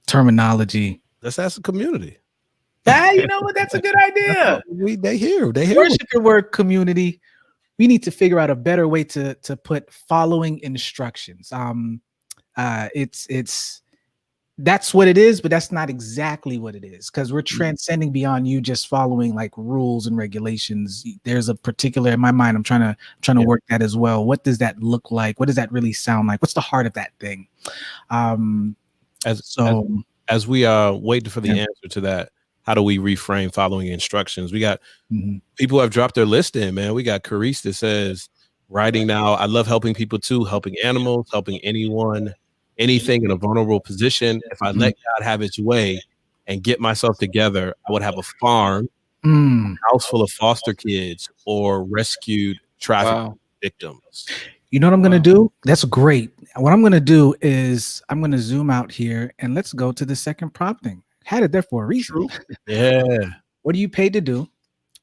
terminology? Let's ask the community. You know what? That's a good idea. They hear. Worship your word community. We need to figure out a better way to put following instructions. It's that's what it is, but that's not exactly what it is, because we're transcending beyond you just following like rules and regulations. There's a particular, in my mind, I'm trying to work that as well. What does that look like? What does that really sound like? What's the heart of that thing? As we are waiting for the answer to that, how do we reframe following instructions? We got people who have dropped their list in, man. We got Carice that says, writing now, I love helping people too, helping animals, helping anyone, anything in a vulnerable position. If I let God have his way and get myself together, I would have a farm, a house full of foster kids or rescued traffic victims. You know what I'm going to do? That's great. What I'm going to do is I'm going to zoom out here and let's go to the second prompting. Had it there for a reason. Yeah. What are you paid to do?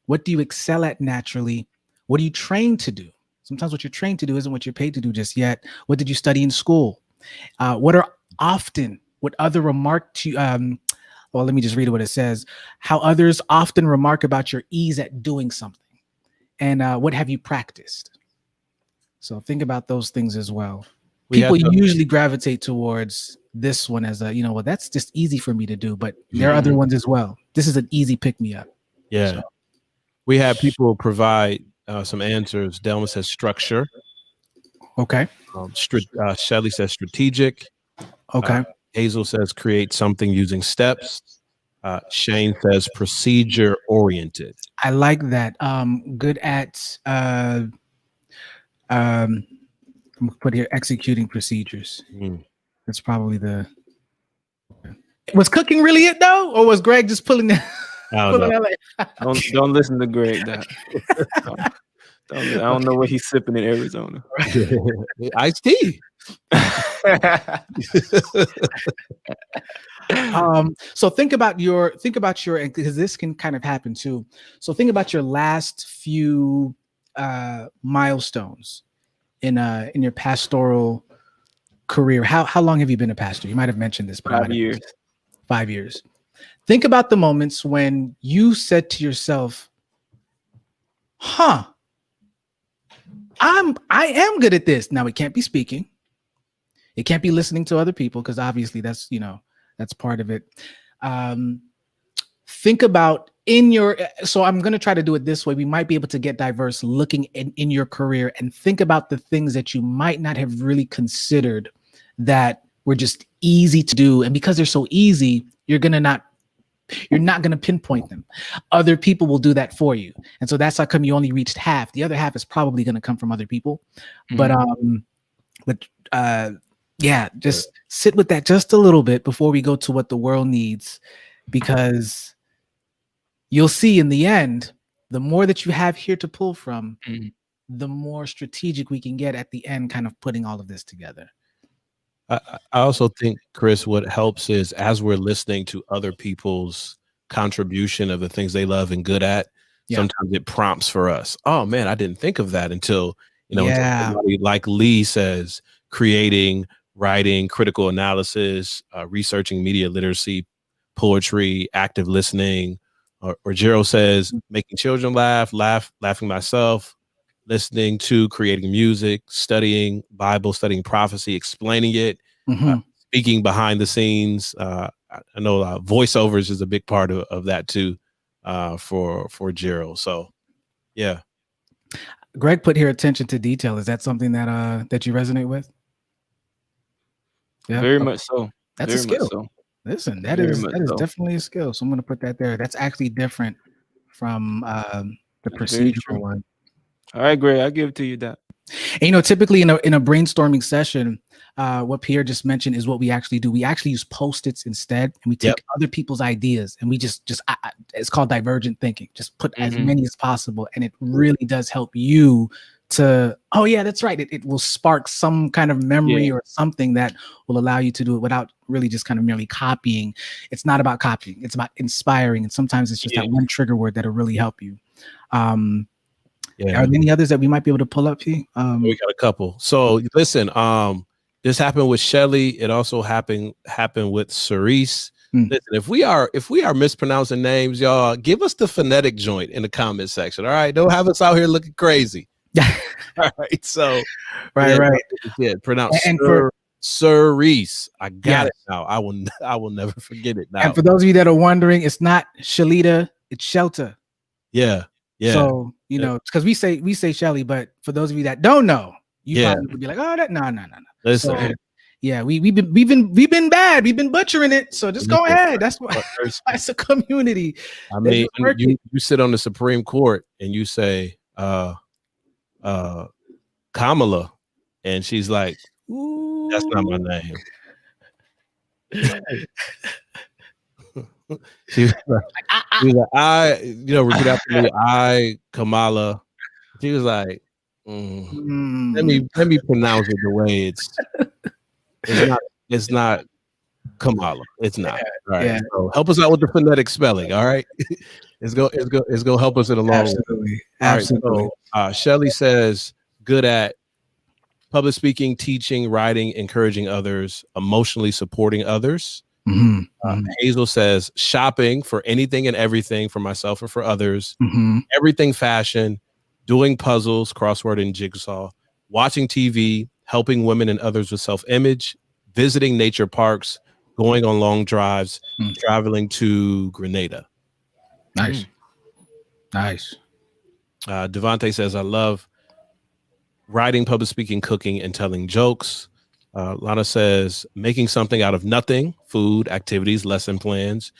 What do you excel at naturally? What are you trained to do? Sometimes what you're trained to do isn't what you're paid to do just yet. What did you study in school? What other remark to, well, let me just read what it says. How others often remark about your ease at doing something. And what have you practiced? So think about those things as well. People usually gravitate towards this one as a, well, that's just easy for me to do, but there are other ones as well. This is an easy pick me up. Yeah. So. We have people provide some answers. Delma says structure. Okay. Shelly says strategic. Okay. Hazel says create something using steps. Shane says procedure oriented. I like that. Good at I'm gonna put here executing procedures. That's probably was cooking really it though, or was Greg just pulling that? Don't listen to Greg. I don't know what he's sipping in Arizona. Iced tea. So think about your, because this can kind of happen too. So think about your last few milestones in your pastoral career. How long have you been a pastor? You might have mentioned this, but 5 years. 5 years. Think about the moments when you said to yourself, I am good at this. Now it can't be speaking. It can't be listening to other people, because obviously that's part of it. Think about so I'm going to try to do it this way. We might be able to get diverse looking in your career and think about the things that you might not have really considered that were just easy to do. And because they're so easy, you're not going to pinpoint them. Other people will do that for you. And so that's how come you only reached half. The other half is probably going to come from other people. Yeah, just sit with that just a little bit before we go to what the world needs, because you'll see in the end, the more that you have here to pull from, the more strategic we can get at the end, kind of putting all of this together. I also think, Chris, what helps is as we're listening to other people's contribution of the things they love and good at, sometimes it prompts for us. Oh man, I didn't think of that until somebody like Lee says, creating, writing, critical analysis, researching media literacy, poetry, active listening, or Gerald says making children laughing myself, listening to, creating music, studying Bible, studying prophecy, explaining it, speaking behind the scenes. I know voiceovers is a big part of that too, for Gerald. So, yeah. Greg put here attention to detail. Is that something that you resonate with? Yeah, very much so. That's a skill. So. Listen, that is definitely a skill. So I'm going to put that there. That's actually different from the procedural one. All right, Greg, I'll give it to you that. And, typically in a brainstorming session, what Pierre just mentioned is what we actually do. We actually use Post-its instead, and we take other people's ideas and we just it's called divergent thinking. Just put as many as possible, and it really does help you to, oh yeah, that's right. It will spark some kind of memory Yeah. or something that will allow you to do it without really just kind of merely copying. It's not about copying, it's about inspiring. And sometimes it's just Yeah. that one trigger word that'll really help you. Are Yeah, there any others that we might be able to pull up here? we got a couple. So listen, this happened with Shelly. It also happened with Cerise. Mm. Listen, if we are mispronouncing names, y'all, give us the phonetic joint in the comment section. All right, don't have us out here looking crazy. All right, so right. yeah, pronounce And for Cerise. I got Yes. it now. I will never forget it now. and for those of you that are wondering, it's not Shalita, it's Shelter. Yeah. So you know, because we say Shelly, but for those of you that don't know, you Yeah. probably would be like, oh, that no. Listen, So, yeah, we've been bad. We've been butchering it. So just go Listen, ahead. That's why it's a community. I They mean, just work you sit on the Supreme Court and you say Kamala, and she's like, that's not my name. She was like, repeat after me. I, Kamala. She was like, let me pronounce it the way it's not Kamala. It's not. All right. Yeah. So help us out with the phonetic spelling. All right. It's gonna help us in the long run. Absolutely. All right, so Shelly says good at public speaking, teaching, writing, encouraging others, emotionally supporting others. Hazel says shopping for anything and everything for myself and for others, everything fashion, doing puzzles, crossword and jigsaw, watching TV, helping women and others with self-image, visiting nature parks, going on long drives, traveling to Grenada. Nice. Devontae says I love writing, public speaking, cooking, and telling jokes. Lana says making something out of nothing, food, activities, lesson plans,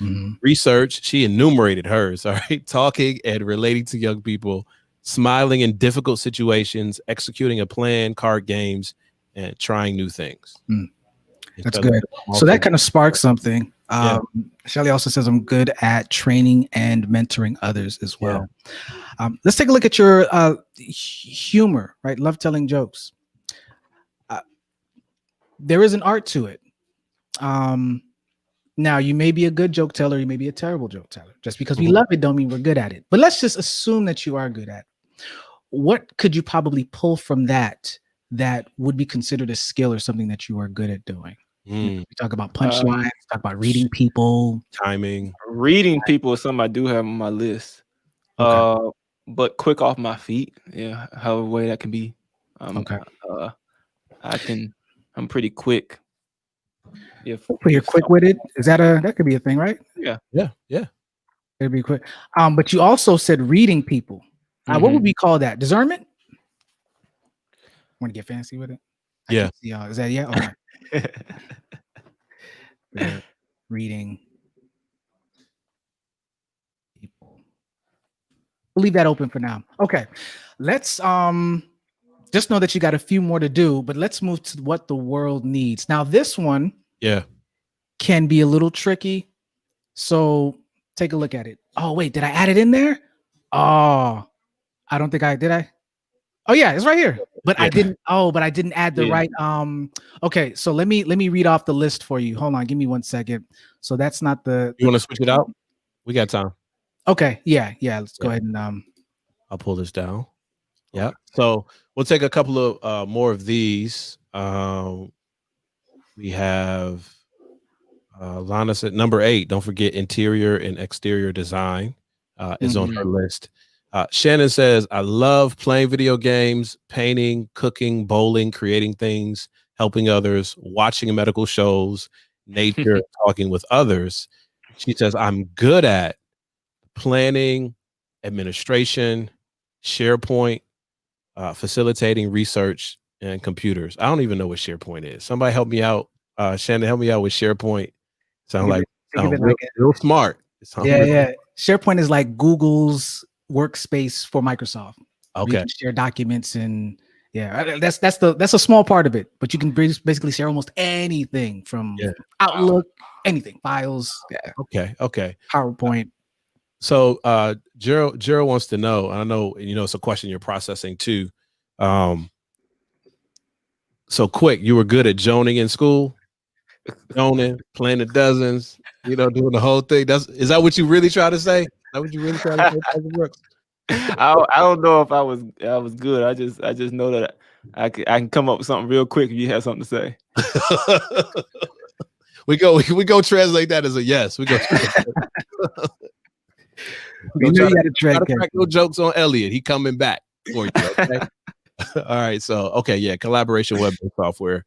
research. She enumerated hers. All right. Talking and relating to young people, smiling in difficult situations, executing a plan, card games, and trying new things. That's good. So that kind of sparks something. Shelly also says I'm good at training and mentoring others as well. Let's take a look at your humor, right? Love telling jokes. There is an art to it. Now, you may be a good joke teller, you may be a terrible joke teller. Just because we love it don't mean we're good at it. But let's just assume that you are good at it. What could you probably pull from that would be considered a skill or something that you are good at doing? We talk about punchlines, talk about reading people, timing. Reading people is something I do have on my list. Okay. But quick off my feet, however way that can be. Okay. I'm pretty quick. You're quick-witted. That could be a thing, right? Yeah. It'd be quick. But you also said reading people. What would we call that? Discernment? Want to get fancy with it? Yeah. Is that okay? Reading people. We'll leave that open for now. Okay. Let's just know that you got a few more to do, but let's move to what the world needs. Now, this one can be a little tricky. So take a look at it. Oh, wait, did I add it in there? Oh, I don't think I did. Oh yeah, it's right here. But I didn't. Oh, but I didn't add the right. Okay, so let me read off the list for you. Hold on, give me 1 second. So that's not the. You want to switch it out? We got time. Okay. Yeah. Let's go ahead and I'll pull this down. Yeah. So we'll take a couple of more of these. We have Lana said number 8. Don't forget interior and exterior design is on her list. Shannon says, I love playing video games, painting, cooking, bowling, creating things, helping others, watching medical shows, nature, talking with others. She says, I'm good at planning, administration, SharePoint, facilitating research, and computers. I don't even know what SharePoint is. Somebody help me out. Shannon, help me out with SharePoint. Sound real smart. SharePoint is like Google's workspace for Microsoft. Okay. You can share documents and that's a small part of it, but you can basically share almost anything from Outlook, anything, files. Okay. PowerPoint. So Gerald wants to know, and I know it's a question you're processing too, So quick, you were good at joning in school, joning, playing the dozens, doing the whole thing. Is that what you really try to say? Is that what you really try to say, Pastor Brooks? I don't know if I was good. I just know that I can come up with something real quick if you have something to say. we go translate that as a yes. We go. We know you got to try to crack no jokes on Elliot. He coming back for you. Okay. All right. So collaboration web-based software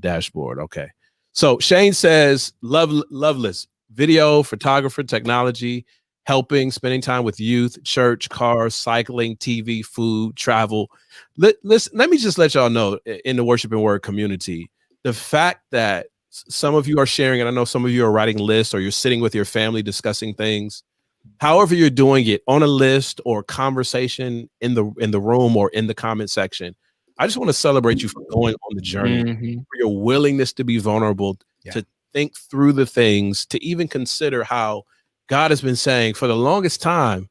dashboard. Okay. So Shane says, Loveless, video, photographer, technology, helping, spending time with youth, church, cars, cycling, TV, food, travel. Let me just let y'all know, in the Worship and Word community, the fact that some of you are sharing, and I know some of you are writing lists, or you're sitting with your family discussing things. However you're doing it, on a list or conversation in the room or in the comment section, I just want to celebrate you for going on the journey, for your willingness to be vulnerable, to think through the things, to even consider how God has been saying for the longest time,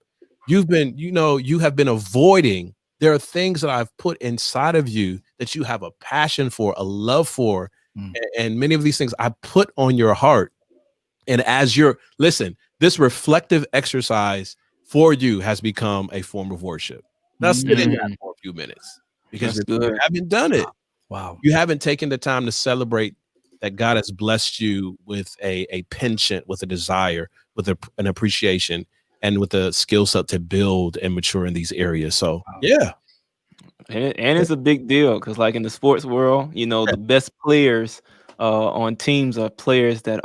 you have been avoiding. There are things that I've put inside of you that you have a passion for, a love for, and many of these things I put on your heart. And as this reflective exercise for you has become a form of worship. Now sit in that for a few minutes, because you haven't done it. Wow. You haven't taken the time to celebrate that God has blessed you with a penchant, with a desire, with an appreciation, and with a skill set to build and mature in these areas. So, yeah. And it's a big deal because, like, in the sports world, the best players on teams are players that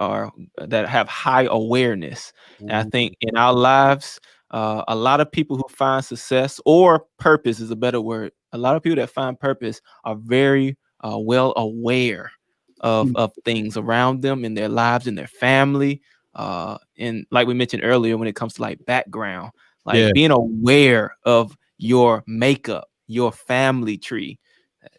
have high awareness. And I think in our lives, a lot of people who find success, or purpose is a better word, a lot of people that find purpose are very well aware of things around them in their lives, in their family. And like we mentioned earlier, when it comes to like background, being aware of your makeup, your family tree,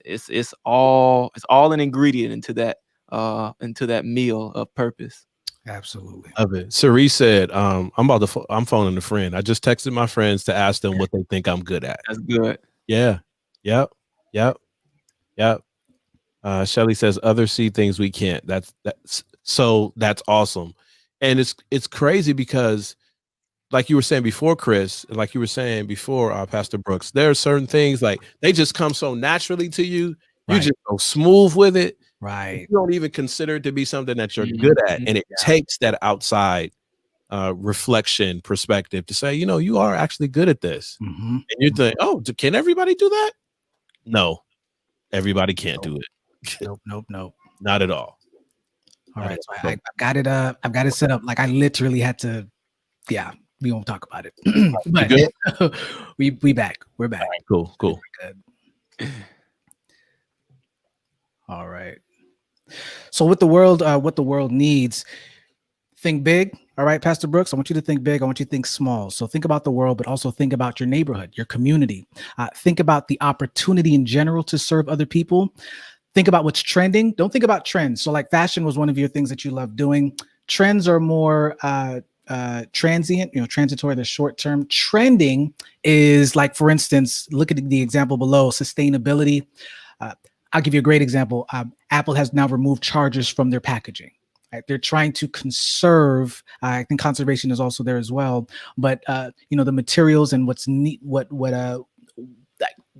it's all an ingredient into that meal of purpose. Absolutely. Love it. Cerise said, I'm phoning a friend. I just texted my friends to ask them what they think I'm good at. That's good. Yeah. Yep. Shelly says, others see things we can't. That's awesome. And it's crazy because, like you were saying before, Chris, and like you were saying before, Pastor Brooks, there are certain things like they just come so naturally to you. You just go smooth with it. Right. You don't even consider it to be something that you're good at. And it takes that outside reflection perspective to say, you are actually good at this. And you think, oh, can everybody do that? No, everybody can't do it. Nope. Not at all. All right. So I've got it. I've got it set up. Like I literally had to. Yeah, we won't talk about it. But we back. We're back. Right, cool. Good. All right. So what the world needs, think big. All right, Pastor Brooks, I want you to think big. I want you to think small. So think about the world, but also think about your neighborhood, your community. Think about the opportunity in general to serve other people. Think about what's trending. Don't think about trends. So like fashion was one of your things that you love doing. Trends are more transient, transitory, the short term. Trending is like, for instance, look at the example below, sustainability. I'll give you a great example. Apple has now removed chargers from their packaging. Right? They're trying to conserve. I think conservation is also there as well. But the materials and what's neat,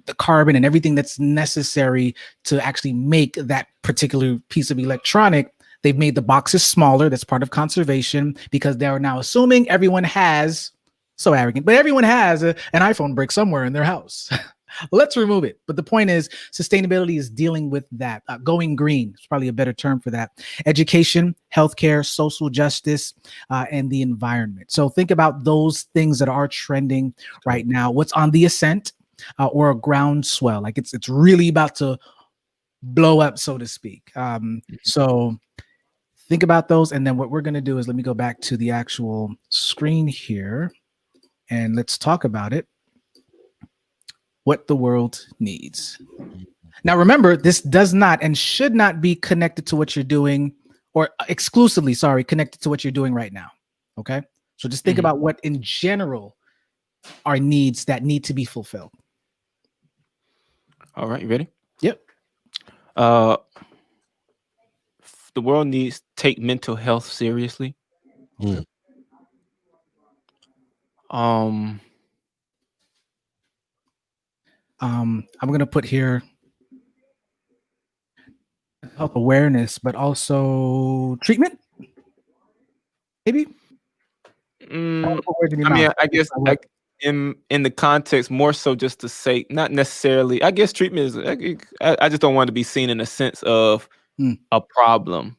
the carbon and everything that's necessary to actually make that particular piece of electronic. They've made the boxes smaller. That's part of conservation, because they are now assuming everyone has, so arrogant, but everyone has an iPhone brick somewhere in their house. Let's remove it. But the point is, sustainability is dealing with that. Going green is probably a better term for that. Education, healthcare, social justice, and the environment. So think about those things that are trending right now. What's on the ascent or a groundswell? Like it's really about to blow up, so to speak. So think about those. And then what we're going to do is, let me go back to the actual screen here and let's talk about it. What the world needs. Now, remember, this does not and should not be connected to what you're doing, or exclusively, connected to what you're doing right now. Okay. So just think about what in general are needs that need to be fulfilled. All right, you ready? Yep. Uh, the world needs to take mental health seriously. Mm. Um, I'm gonna put here health awareness, but also treatment. Maybe. I don't wanna mm, put words in your I mean, mouth. I guess I will. in the context more so just to say, not necessarily. I guess treatment is. I just don't want to be seen in a sense of Mm. a problem.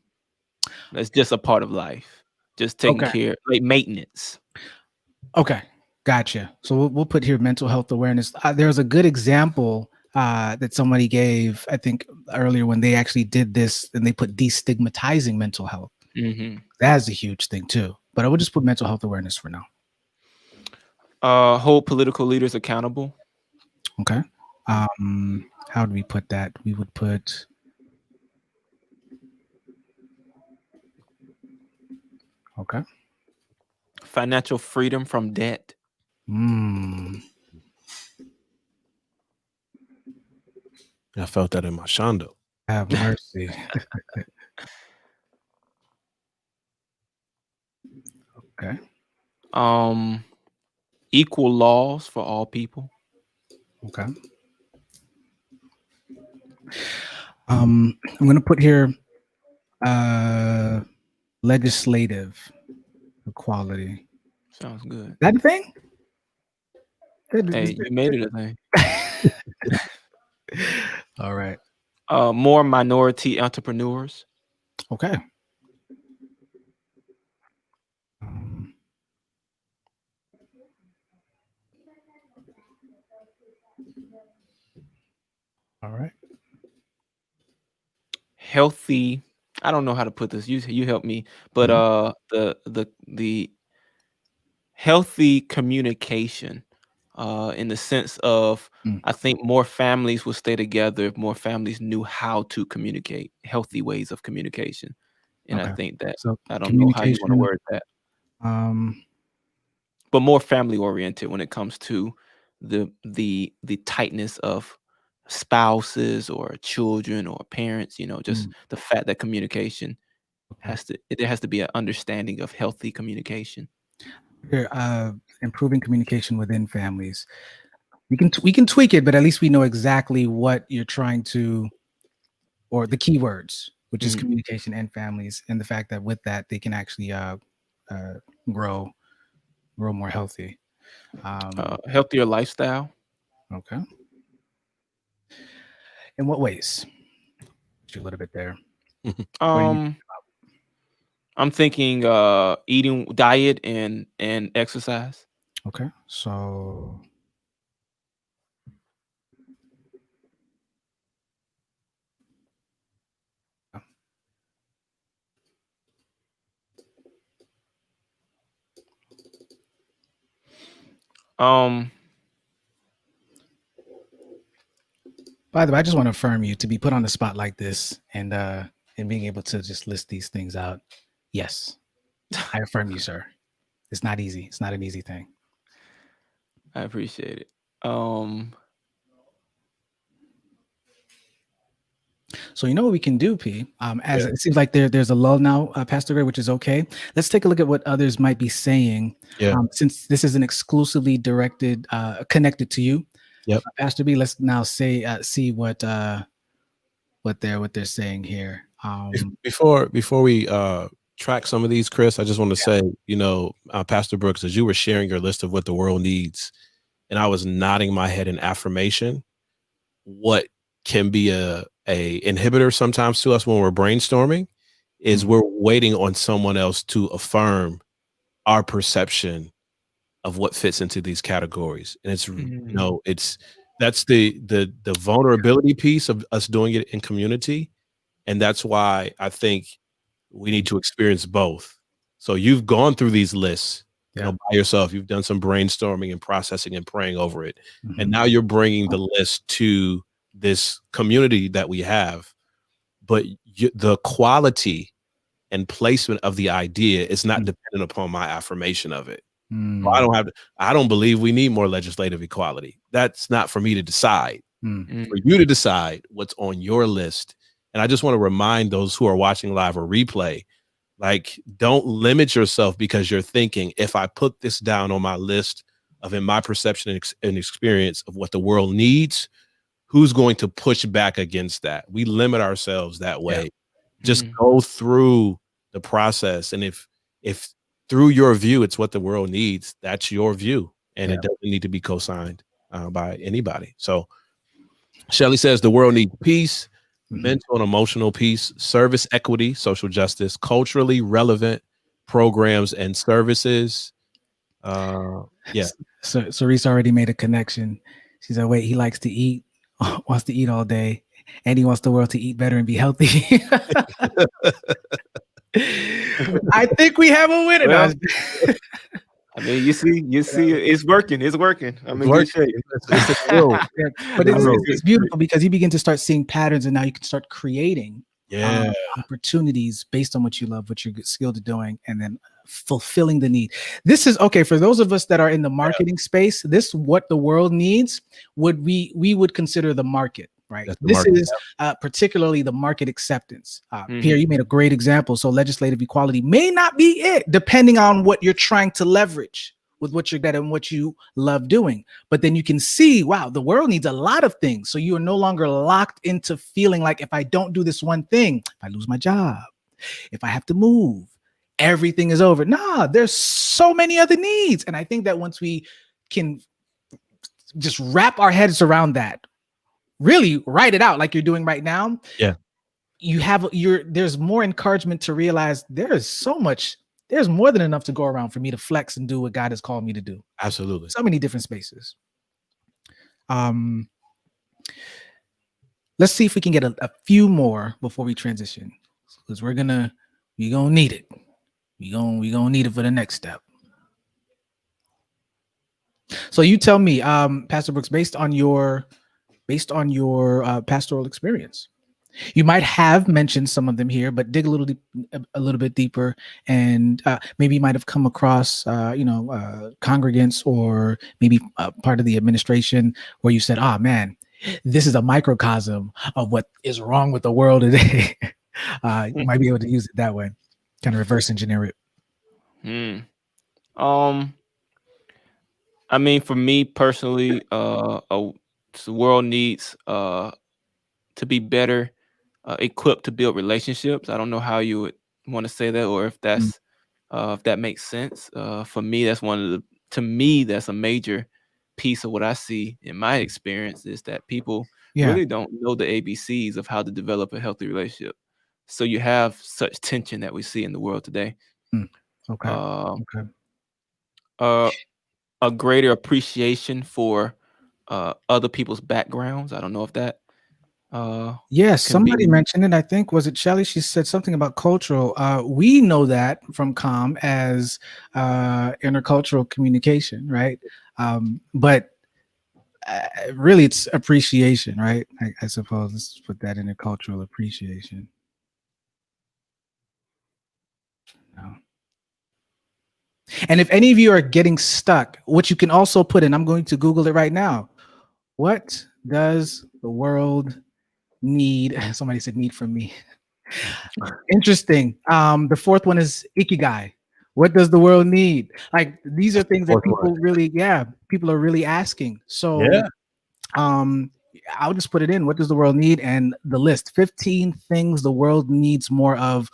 That's just a part of life. Just taking Okay. care, like maintenance. Okay. Gotcha. So we'll put here mental health awareness. There's a good example that somebody gave, I think, earlier when they actually did this and they put destigmatizing mental health. Hmm. That's a huge thing too. But I would just put mental health awareness for now. Hold political leaders accountable. Okay. How do we put that? We would put okay. Financial freedom from debt. I felt that in my shondo. Have mercy. Okay. Equal laws for all people. Okay. I'm gonna put here legislative equality. Sounds good. That a thing? Hey, you made it a thing. All right. More minority entrepreneurs. Okay. All right. Healthy. I don't know how to put this. You help me. But the healthy communication, in the sense of, I think more families will stay together if more families knew how to communicate, healthy ways of communication. And I Okay. think that, So I don't know how you want to communication. word that, but more family oriented when it comes to the tightness of spouses or children or parents, just the fact that communication there has to be an understanding of healthy communication. Here, improving communication within families. We can tweak it, but at least we know exactly what you're trying to, or the keywords, which is Mhm. communication and families, and the fact that with that they can actually grow more healthy. Healthier lifestyle. Okay. In what ways? A little bit there. I'm thinking eating, diet, and exercise. Okay. So by the way, I just want to affirm you to be put on the spot like this and being able to just list these things out. Yes. I affirm you, sir. It's not easy. It's not an easy thing. I appreciate it. So you know what we can do, P? As it seems like there's a lull now, Pastor Gray, which is okay. Let's take a look at what others might be saying. Yeah. Since this isn't exclusively connected to you, Yep. Pastor B. Let's now see what they're saying here. Before we track some of these, Chris, I just want to say, Pastor Brooks, as you were sharing your list of what the world needs, and I was nodding my head in affirmation, what can be a inhibitor sometimes to us when we're brainstorming is we're waiting on someone else to affirm our perception of what fits into these categories. And it's that's the vulnerability piece of us doing it in community. And that's why I think we need to experience both. So you've gone through these lists by yourself. You've done some brainstorming and processing and praying over it. And now you're bringing the list to this community that we have. But the quality and placement of the idea is not dependent upon my affirmation of it. So I don't believe we need more legislative equality. That's not for me to decide. for you to decide what's on your list. And I just want to remind those who are watching live or replay, like, don't limit yourself because you're thinking, if I put this down on my list of, in my perception and experience of what the world needs, who's going to push back against that? We limit ourselves that way. Just go through the process. And if through your view, it's what the world needs, that's your view. And it doesn't need to be co-signed by anybody. So Shelly says the world needs peace, mental and emotional peace, service equity, social justice, culturally relevant programs and services. So Cerise already made a connection. She said, wait, he likes to eat, wants to eat all day, and he wants the world to eat better and be healthy. I think we have a winner. Well, I mean, you see, it's working. It's working. I'm in good shape. But it's beautiful because you begin to start seeing patterns, and now you can start creating opportunities based on what you love, what you're skilled at doing, and then fulfilling the need. This is okay for those of us that are in the marketing space. This, what the world needs, we would consider the market. Right. This is particularly the market acceptance. Pierre, you made a great example. So legislative equality may not be it, depending on what you're trying to leverage with what you're good and what you love doing. But then you can see, wow, the world needs a lot of things. So you are no longer locked into feeling like, if I don't do this one thing, if I lose my job, if I have to move, everything is over. Nah, there's so many other needs. And I think that once we can just wrap our heads around that, really write it out like you're doing right now. Yeah. There's more encouragement to realize there's more than enough to go around for me to flex and do what God has called me to do. Absolutely. So many different spaces. Let's see if we can get a few more before we transition, because we're gonna need it. We gonna need it for the next step. So you tell me, Pastor Brooks, based on your pastoral experience, you might have mentioned some of them here, but dig a little bit deeper, and maybe you might have come across congregants or maybe part of the administration where you said, "Oh man, this is a microcosm of what is wrong with the world today." You might be able to use it that way, kind of reverse engineer it. I mean, for me personally, the world needs to be better equipped to build relationships. I don't know how you would want to say that, or if that's if that makes sense. For me, that's that's a major piece of what I see in my experience, is that people really don't know the ABCs of how to develop a healthy relationship. So you have such tension that we see in the world today. A greater appreciation for other people's backgrounds. I don't know if that somebody mentioned it. I think, was it Shelly? She said something about cultural. We know that from COM as intercultural communication, right? But really it's appreciation, right? I suppose let's put that intercultural appreciation. No. And if any of you are getting stuck, what you can also put in, I'm going to Google it right now. What does the world need? Somebody said need from me. Interesting. The fourth one is Ikigai. What does the world need? Like, these are things that people are really asking. So I'll just put it in. What does the world need? And the list, 15 things the world needs more of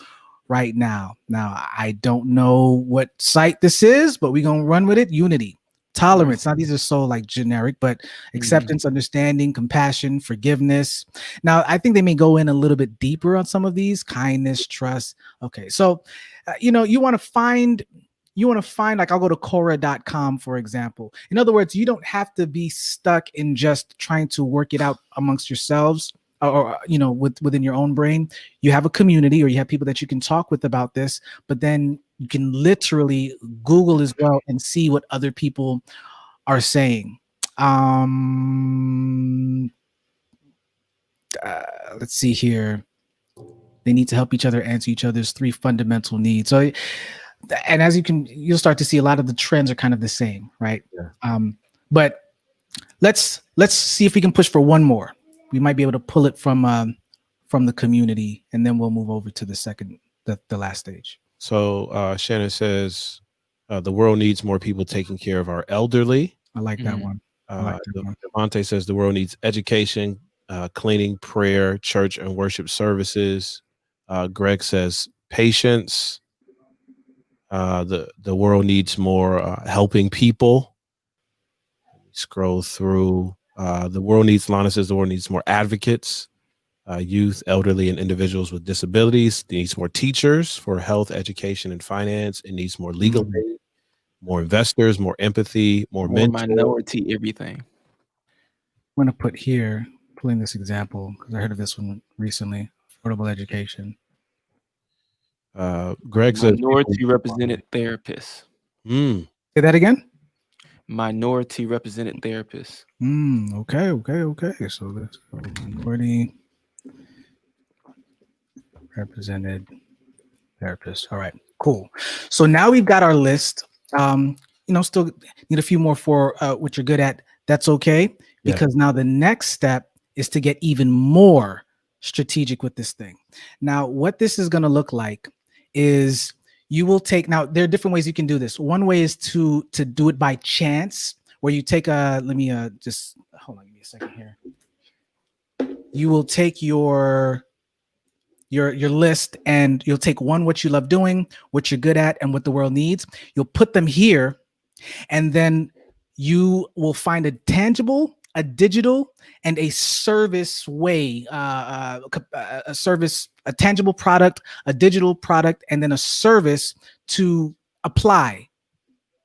right now. Now, I don't know what site this is, but we're going to run with it. Unity, tolerance. Now, these are so like generic, but acceptance, understanding, compassion, forgiveness. Now, I think they may go in a little bit deeper on some of these. Kindness, trust. Okay. So, you want to find, like, I'll go to Quora.com, for example. In other words, you don't have to be stuck in just trying to work it out amongst yourselves, or within your own brain. You have a community, or you have people that you can talk with about this, but then you can literally Google as well and see what other people are saying. Let's see here. They need to help each other answer each other's 3 fundamental needs. So, and you'll start to see a lot of the trends are kind of the same, right? But Let's see if we can push for one more. We might be able to pull it from the community, and then we'll move over to the last stage. So Shannon says the world needs more people taking care of our elderly. I like that one. Devontae says the world needs education, cleaning, prayer, church and worship services. Greg says patience. The world needs more helping people. Scroll through. The world needs, Lana says the world needs more advocates, youth, elderly, and individuals with disabilities. It needs more teachers for health, education, and finance. It needs more legal aid, more investors, more empathy, more minority everything. I'm going to put here, pulling this example, because I heard of this one recently, affordable education. Greg says minority represented therapists. Say that again. Minority represented therapists. Okay. So let's go. Minority represented therapists. All right, cool. So now we've got our list. Still need a few more for what you're good at. That's okay, because now the next step is to get even more strategic with this thing. Now, what this is going to look like is you will take, now there are different ways you can do this. One way is to do it by chance, where you take let me just hold on, give me a second here. You will take your list, and you'll take what you love doing, what you're good at, and what the world needs. You'll put them here, and then you will find a tangible, a digital, and a service way, a service, a tangible product, a digital product, and then a service to apply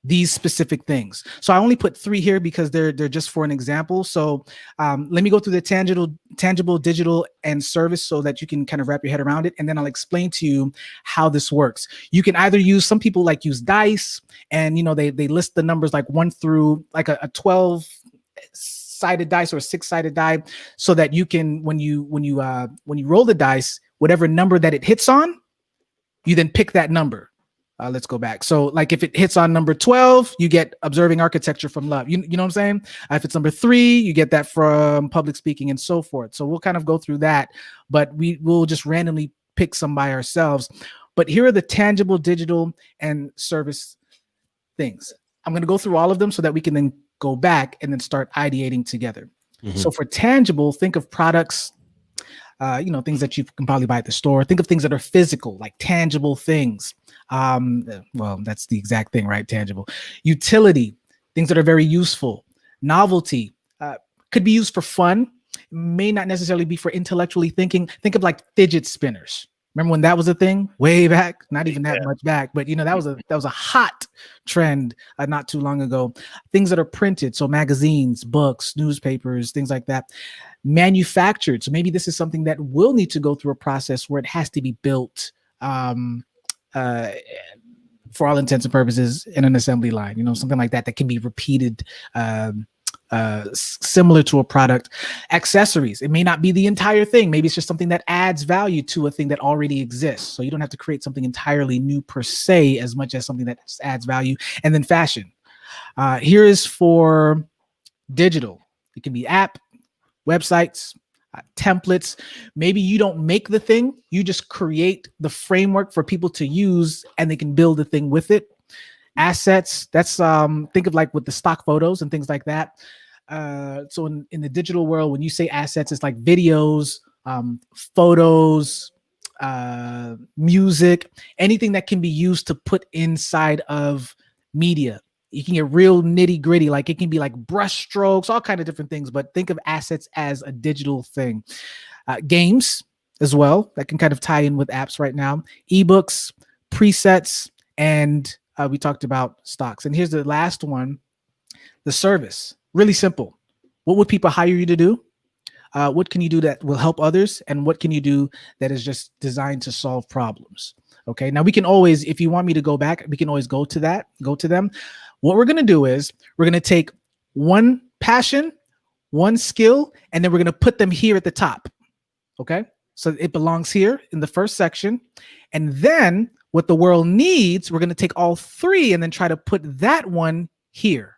these specific things. So I only put 3 here because they're just for an example. So let me go through the tangible, digital, and service so that you can kind of wrap your head around it. And then I'll explain to you how this works. You can either use, some people like use dice, and they list the numbers like 1 through like a 12-sided dice or a 6-sided die, so that you can, when you roll the dice, whatever number that it hits on, you then pick that number. Let's go back. So like if it hits on number 12, you get observing architecture from love. You know what I'm saying? If it's number 3, you get that from public speaking, and so forth. So we'll kind of go through that, but we'll just randomly pick some by ourselves. But here are the tangible, digital, and service things. I'm going to go through all of them so that we can then go back and then start ideating together. So for tangible, think of products, things that you can probably buy at the store. Think of things that are physical, like tangible things. Well, that's the exact thing, right? Tangible. Utility, things that are very useful. Novelty, could be used for fun, may not necessarily be for intellectually thinking. Think of like fidget spinners. Remember when that was a thing way back? Not even that much back, but that was a hot trend not too long ago. Things that are printed, so magazines, books, newspapers, things like that. Manufactured, so maybe this is something that will need to go through a process where it has to be built for all intents and purposes in an assembly line, something like that can be repeated, similar to a product. Accessories, it may not be the entire thing. Maybe it's just something that adds value to a thing that already exists. So you don't have to create something entirely new per se, as much as something that just adds value. And then fashion. Here is for digital. It can be app, websites, templates. Maybe you don't make the thing, you just create the framework for people to use, and they can build a thing with it. Assets, that's think of like with the stock photos and things like that. So in the digital world, when you say assets, it's like videos, photos, music, anything that can be used to put inside of media. You can get real nitty gritty, like it can be like brush strokes, all kind of different things, but think of assets as a digital thing. Games as well, that can kind of tie in with apps right now. Ebooks, presets, and we talked about stocks. And here's the last one, the service. Really simple. What would people hire you to do? What can you do that will help others? And what can you do that is just designed to solve problems? Okay, now we can always, if you want me to go back, we can always go to them. What we're going to do is we're going to take one passion, one skill, and then we're going to put them here at the top. Okay, so it belongs here in the first section. And then what the world needs, we're going to take all 3 and then try to put that one here.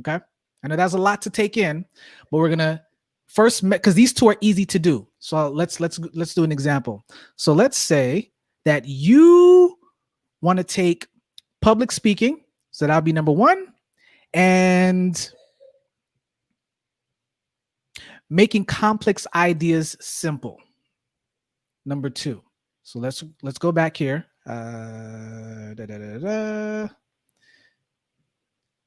Okay, I know that's a lot to take in, but we're gonna first, because these two are easy to do. So let's do an example. So let's say that you want to take public speaking. So that'll be number one, and making complex ideas simple. Number two. So let's go back here.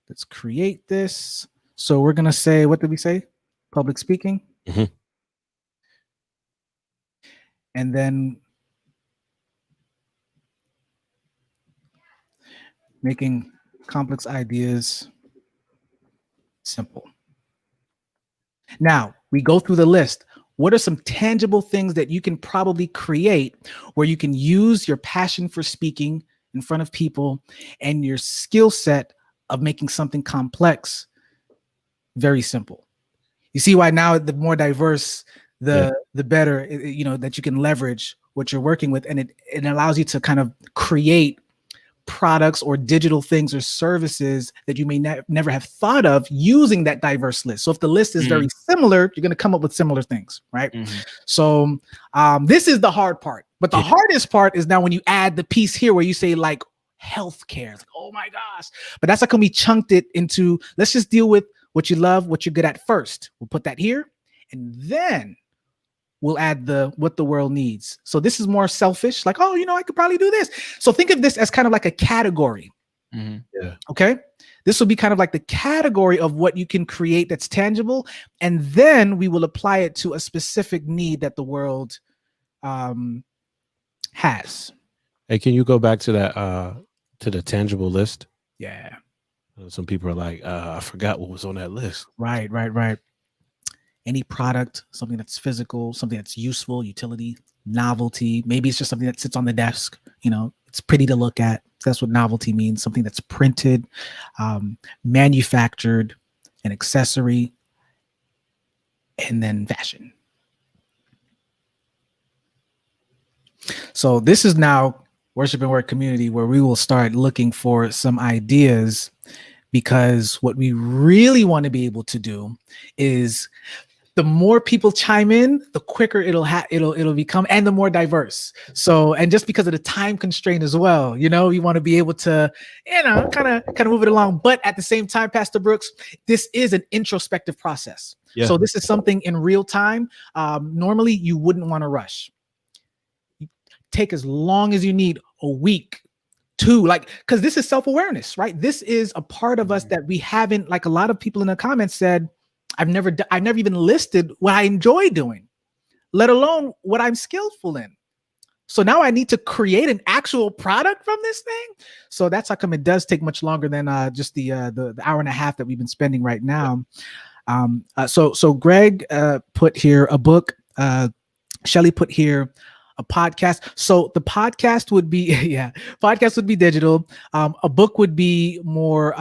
Let's create this. So we're gonna say, what did we say? Public speaking. Mhm. And then making complex ideas simple. Now we go through the list. What are some tangible things that you can probably create where you can use your passion for speaking in front of people and your skill set of making something complex very simple? You see why now the more diverse, the better, you know, that you can leverage what you're working with, and it allows you to kind of create products or digital things or services that you may never have thought of using that diverse list. So if the list is very similar, you're going to come up with similar things, right? So this is the hard part, but the hardest part is now when you add the piece here where you say like healthcare, like, oh my gosh, but that's like when we chunked it into, let's just deal with what you love, what you're good at first. We'll put that here, and then we'll add what the world needs. So this is more selfish, like, oh, you know, I could probably do this. So think of this as kind of like a category. Okay. This will be kind of like the category of what you can create that's tangible. And then we will apply it to a specific need that the world has. Hey, can you go back to that, to the tangible list? Yeah. Some people are like, I forgot what was on that list. Right. Any product, something that's physical, something that's useful, utility, novelty. Maybe it's just something that sits on the desk. You know, it's pretty to look at. That's what novelty means. Something that's printed, manufactured, an accessory, and then fashion. So this is now Worship and Work community where we will start looking for some ideas, because what we really want to be able to do is the more people chime in, the quicker it'll become, and the more diverse. So, and just because of the time constraint as well, you know, you want to be able to, you know, kind of move it along. But at the same time, Pastor Brooks, this is an introspective process. Yeah. So this is something in real time. Normally you wouldn't want to rush. You take as long as you need, a week, two, like, because this is self-awareness, right? This is a part of us that we haven't, like a lot of people in the comments said, I've never even listed what I enjoy doing, let alone what I'm skillful in. So now I need to create an actual product from this thing. So that's how come it does take much longer than just the hour and a half that we've been spending right now. So Greg put here a book. Shelly put here a podcast. So the podcast would be, podcast would be digital. A book would be more,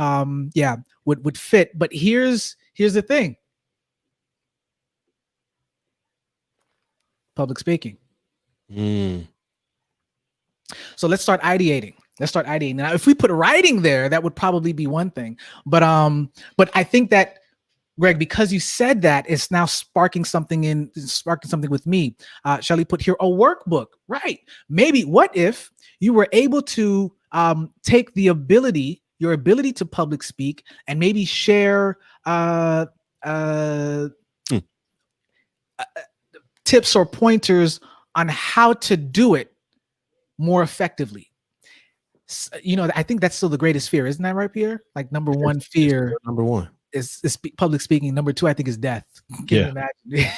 would fit. But here's the thing. Public speaking. So let's start ideating. Now, if we put writing there, that would probably be one thing. But I think that, Greg, because you said that, it's now sparking something with me. Shelly put here a workbook, right? Maybe what if you were able to take your ability to public speak and maybe share tips or pointers on how to do it more effectively. You know, I think that's still the greatest fear, isn't that right, Pierre? Like number one fear is public speaking. Number two, I think, is death. Can you imagine?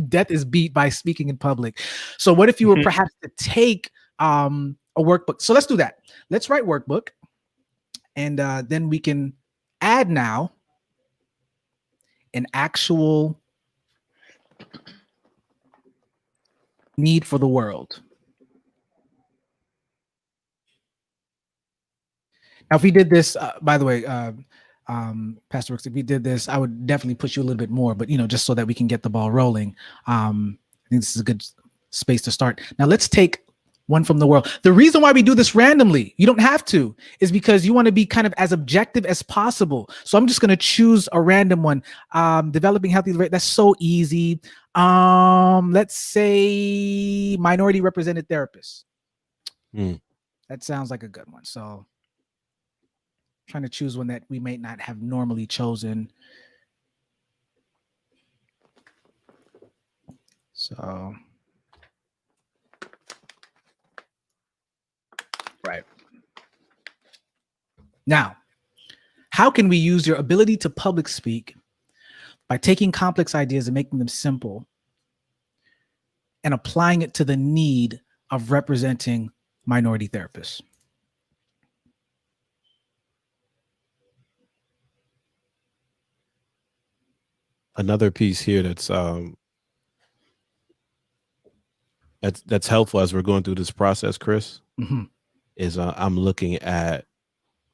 Death is beat by speaking in public. So what if you were perhaps to take a workbook? So let's do that. Let's write workbook, and then we can add now an actual need for the world. Now, if we did this, by the way, Pastor Brooks, if we did this, I would definitely push you a little bit more, but, you know, just so that we can get the ball rolling. I think this is a good space to start. Now, let's take one from the world. The reason why we do this randomly, you don't have to, is because you want to be kind of as objective as possible. So I'm just going to choose a random one. Developing healthy, that's so easy. Let's say minority represented therapists. That sounds like a good one. So trying to choose one that we may not have normally chosen. So, right. Now, how can we use your ability to public speak by taking complex ideas and making them simple and applying it to the need of representing minority therapists? Another piece here that's helpful as we're going through this process, Chris, is I'm looking at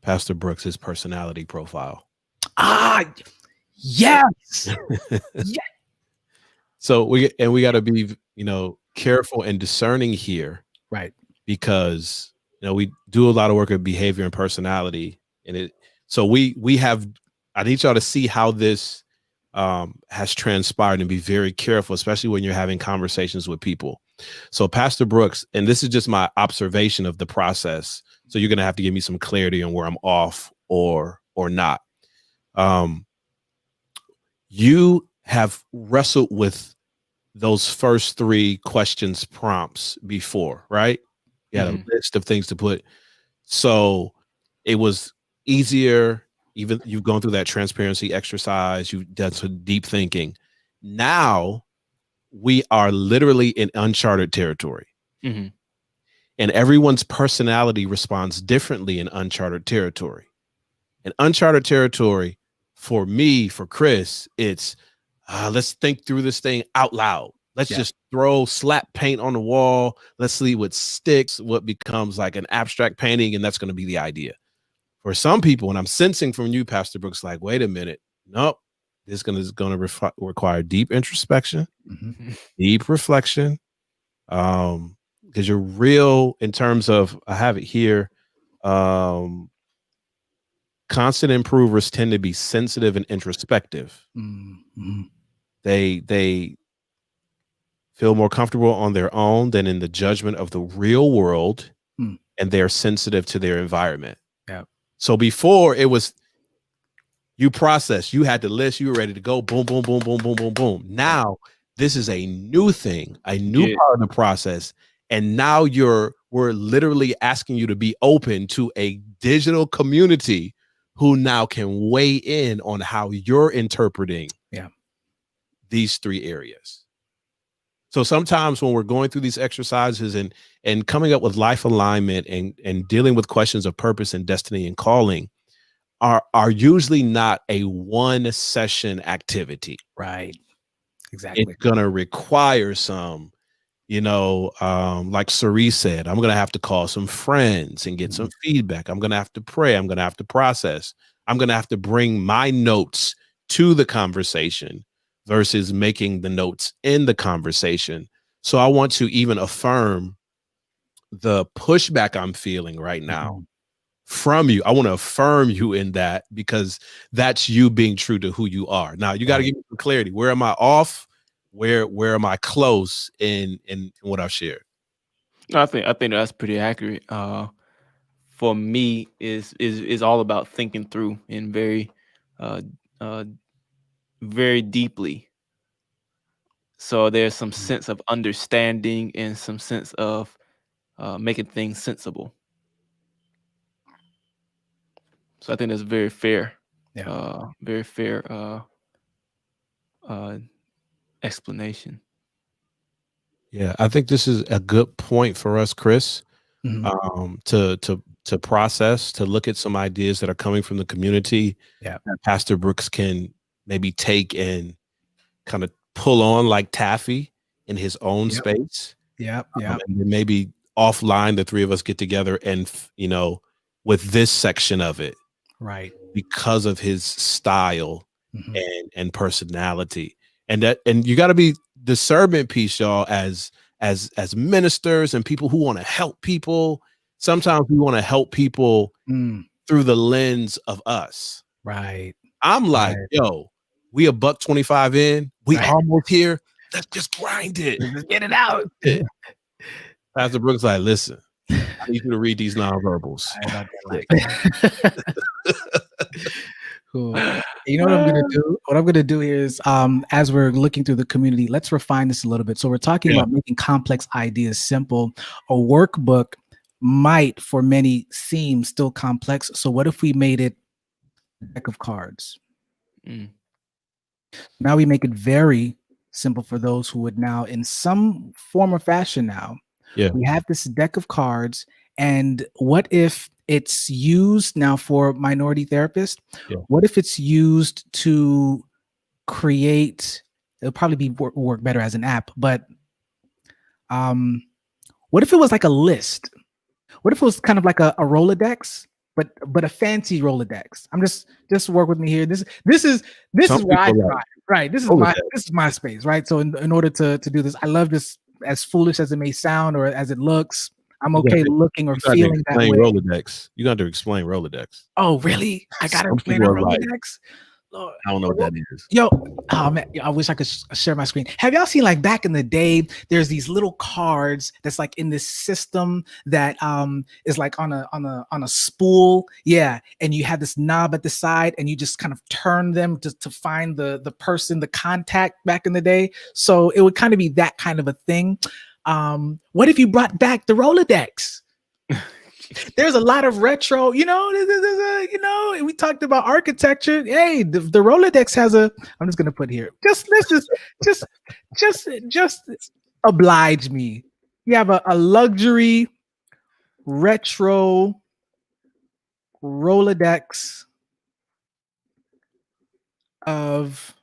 Pastor Brooks's personality profile. Yes. Yeah. So we got to be, careful and discerning here, right? Because we do a lot of work at behavior and personality, and I need y'all to see how this has transpired and be very careful, especially when you're having conversations with people. So Pastor Brooks, and this is just my observation of the process, so you're going to have to give me some clarity on where I'm off or not. You have wrestled with those first 3 questions prompts before, right? You had a list of things to put. So it was easier. Even you've gone through that transparency exercise. You've done some deep thinking. Now we are literally in uncharted territory. And everyone's personality responds differently in uncharted territory. In uncharted territory, for me, for Chris, it's let's think through this thing out loud. Let's just slap paint on the wall. Let's see what sticks, what becomes like an abstract painting, and that's going to be the idea. For some people, and I'm sensing from you, Pastor Brooks, like, wait a minute, nope, this is going to require deep introspection, deep reflection, because you're real in terms of, I have it here, constant improvers tend to be sensitive and introspective. They feel more comfortable on their own than in the judgment of the real world, and they're sensitive to their environment. So before it was you process, you had the list, you were ready to go, boom, boom, boom, boom, boom, boom, boom. Now this is a new thing, a new part of the process. And now we're literally asking you to be open to a digital community who now can weigh in on how you're interpreting these 3 areas. So sometimes when we're going through these exercises and coming up with life alignment and dealing with questions of purpose and destiny and calling are usually not a one session activity. Right. Exactly. It's going to require some, like Cerise said, I'm going to have to call some friends and get some feedback. I'm going to have to pray. I'm going to have to process. I'm going to have to bring my notes to the conversation versus making the notes in the conversation. So I want to even affirm the pushback I'm feeling right now from you. I want to affirm you in that, because that's you being true to who you are. Now you got to give me some clarity. Where am I off? Where am I close in what I've shared? I think that's pretty accurate. For me, is all about thinking through and very deeply. So there's some sense of understanding and some sense of making things sensible. So I think that's very fair. Very fair explanation. Yeah, I think this is a good point for us, Chris, to process, to look at some ideas that are coming from the community. That Pastor Brooks can maybe take and kind of pull on like taffy in his own space. And then maybe offline, the 3 of us get together and, with this section of it, right, because of his style and personality. And you got to be discernment piece, y'all, as as ministers and people who want to help people, sometimes we want to help people through the lens of us. Right. I'm like, yo, we $1.25 in, we almost here. Let's just grind it. Let's get it out. Pastor Brooks like, listen, I need you to read these nonverbals. Cool. You know what I'm gonna do? What I'm gonna do here is, as we're looking through the community, let's refine this a little bit. So we're talking about making complex ideas simple. A workbook might, for many, seem still complex. So what if we made it a deck of cards? Now we make it very simple for those who would now, in some form or fashion, now we have this deck of cards. And what if it's used now for minority therapists? What if it's used to create? It'll probably work better as an app, but what if it was like a list? What if it was kind of like a Rolodex, but a fancy Rolodex? I'm just work with me here. This is where I thrive, right? This is my space, right? So in order to do this, I love this, as foolish as it may sound or as it looks. I'm okay looking or feeling that way. Rolodex. You got to explain Rolodex. Oh, really? I got to explain a Rolodex? Lord. I don't know what that is. Yo, oh man, I wish I could share my screen. Have y'all seen, like, back in the day, there's these little cards that's like in this system that is like on a spool. Yeah. And you have this knob at the side and you just kind of turn them to find the person, the contact back in the day. So it would kind of be that kind of a thing. What if you brought back the Rolodex? There's a lot of retro, you know, we talked about architecture. Hey, the Rolodex has I'm just gonna put here. Just oblige me. You have a luxury retro Rolodex of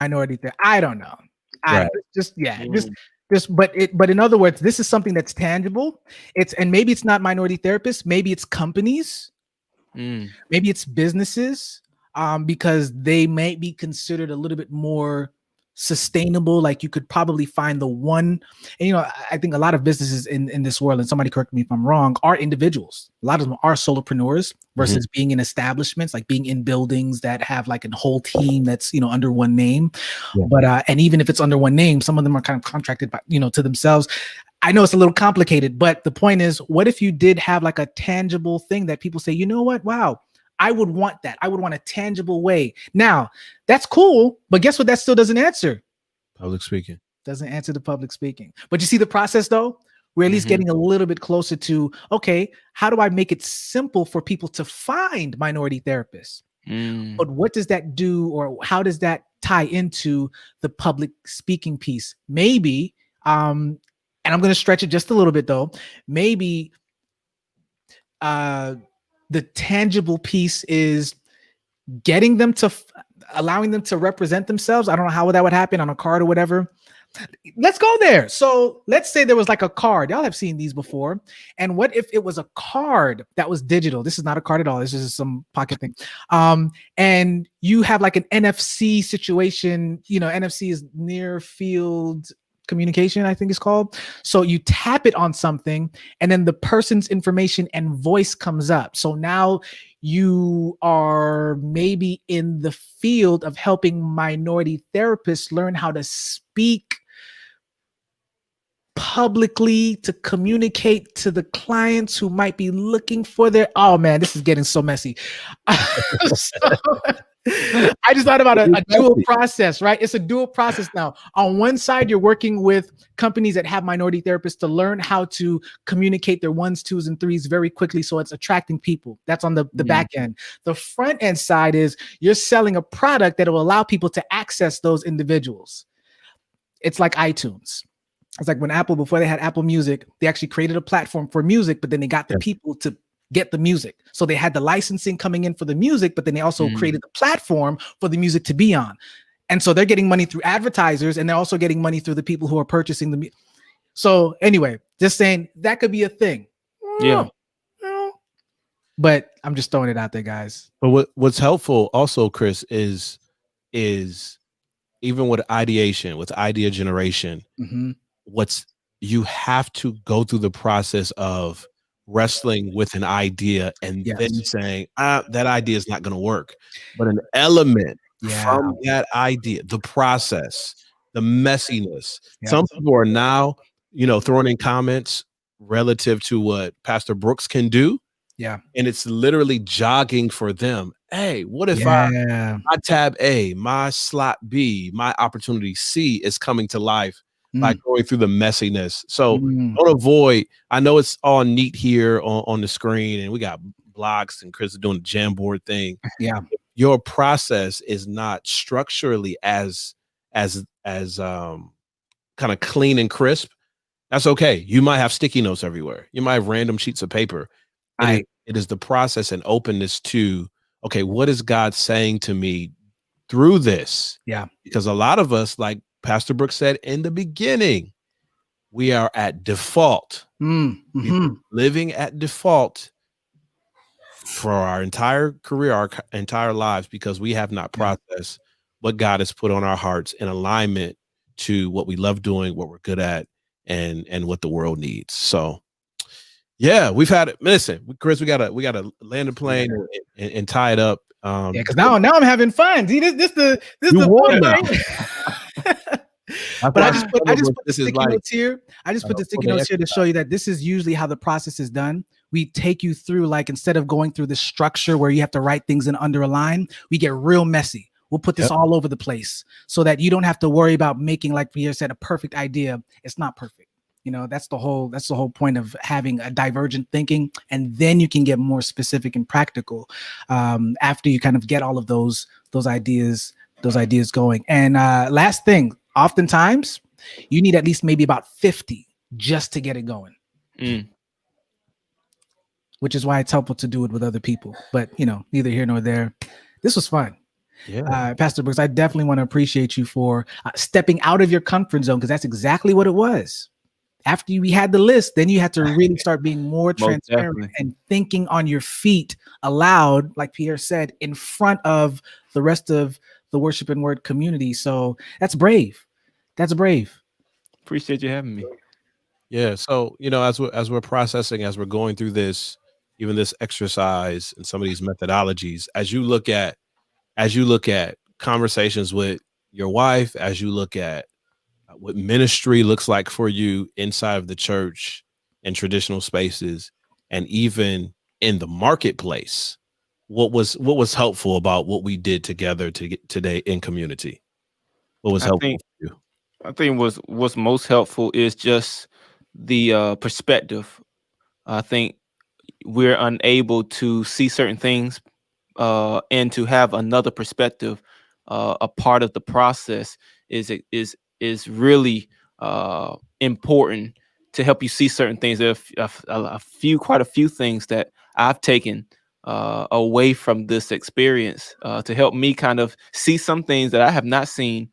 minority therapy. I don't know. But in other words, this is something that's tangible. And maybe it's not minority therapists, maybe it's companies, maybe it's businesses, because they may be considered a little bit more sustainable. Like, you could probably find the one, and you know, I think a lot of businesses in this world, and somebody correct me if I'm wrong, are individuals. A lot of them are solopreneurs versus being in establishments, like being in buildings that have like a whole team that's, you know, under one name. But and even if it's under one name, some of them are kind of contracted by, you know, to themselves. I know it's a little complicated, but the point is, what if you did have like a tangible thing that people say, you know what, wow, I would want that. I would want a tangible way. Now, that's cool, but guess what? That still doesn't answer. Public speaking. Doesn't answer the public speaking. But you see the process, though? We're at least getting a little bit closer to, okay, how do I make it simple for people to find minority therapists? But what does that do, or how does that tie into the public speaking piece? Maybe, and I'm going to stretch it just a little bit, though. Maybe the tangible piece is getting them to allowing them to represent themselves. I don't know how that would happen on a card or whatever. Let's go there. So let's say there was like a card. Y'all have seen these before. And what if it was a card that was digital? This is not a card at all. This is some pocket thing. And you have like an NFC situation. You know, NFC is near field communication, I think it's called. So you tap it on something and then the person's information and voice comes up. So now you are maybe in the field of helping minority therapists learn how to speak publicly, to communicate to the clients who might be looking for their, oh man, this is getting so messy. I just thought about a dual process, right? It's a dual process now. On one side, you're working with companies that have minority therapists to learn how to communicate their ones, twos, and threes very quickly. So it's attracting people. That's on the back end. The front end side is you're selling a product that will allow people to access those individuals. It's like iTunes. It's like when Apple, before they had Apple Music, they actually created a platform for music, but then they got the people to get the music. So they had the licensing coming in for the music, but then they also created the platform for the music to be on. And so they're getting money through advertisers, and they're also getting money through the people who are purchasing the music. So anyway, just saying that could be a thing. Yeah. But I'm just throwing it out there, guys. But what's helpful also, Chris, is even with ideation, with idea generation, Mhm. you have to go through the process of wrestling with an idea and then Yes. saying, that idea is not going to work. But an element Yeah. from that idea, the process, the messiness. Yeah. Some people are now, throwing in comments relative to what Pastor Brooks can do. Yeah. And it's literally jogging for them. Hey, what if Yeah. my tab A, my slot B, my opportunity C is coming to life by going through the messiness. So don't avoid. I know it's all neat here on the screen, and we got blocks and Chris is doing the Jamboard thing. Yeah. Your process is not structurally as kind of clean and crisp. That's okay. You might have sticky notes everywhere. You might have random sheets of paper. It is the process and openness to, okay, what is God saying to me through this? Yeah. Because a lot of us, like Pastor Brooks said in the beginning, we are at default. Living at default for our entire career, our entire lives, because we have not processed what God has put on our hearts in alignment to what we love doing, what we're good at, and what the world needs. So yeah, we've had it. Listen, Chris, we gotta land the plane and tie it up. Because now I'm having fun. See, this the won now. But I just put the sticky like, notes here. I just put the sticky notes here to show you that this is usually how the process is done. We take you through, like, instead of going through the structure where you have to write things in under a line, we get real messy. We'll put this all over the place so that you don't have to worry about making, like Pierre said, a perfect idea. It's not perfect. That's the whole point of having a divergent thinking, and then you can get more specific and practical after you kind of get all of those ideas going. And last thing, oftentimes you need at least maybe about 50 just to get it going. Which is why it's helpful to do it with other people. But neither here nor there. This was fun. Yeah, Pastor Brooks, I definitely want to appreciate you for stepping out of your comfort zone, because that's exactly what it was. After we had the list, then you had to really start being more transparent and thinking on your feet aloud, like Pierre said, in front of the rest of the Worship and Word community. So that's brave. That's brave. Appreciate you having me. Yeah. So, as we're processing, as we're going through this, even this exercise and some of these methodologies, as you look at conversations with your wife, as you look at what ministry looks like for you inside of the church and traditional spaces, and even in the marketplace, what was helpful about what we did together to get today in community? What was helpful for you? I think what's most helpful is just the perspective. I think we're unable to see certain things and to have another perspective. A part of the process is really important to help you see certain things. There are quite a few things that I've taken away from this experience to help me kind of see some things that I have not seen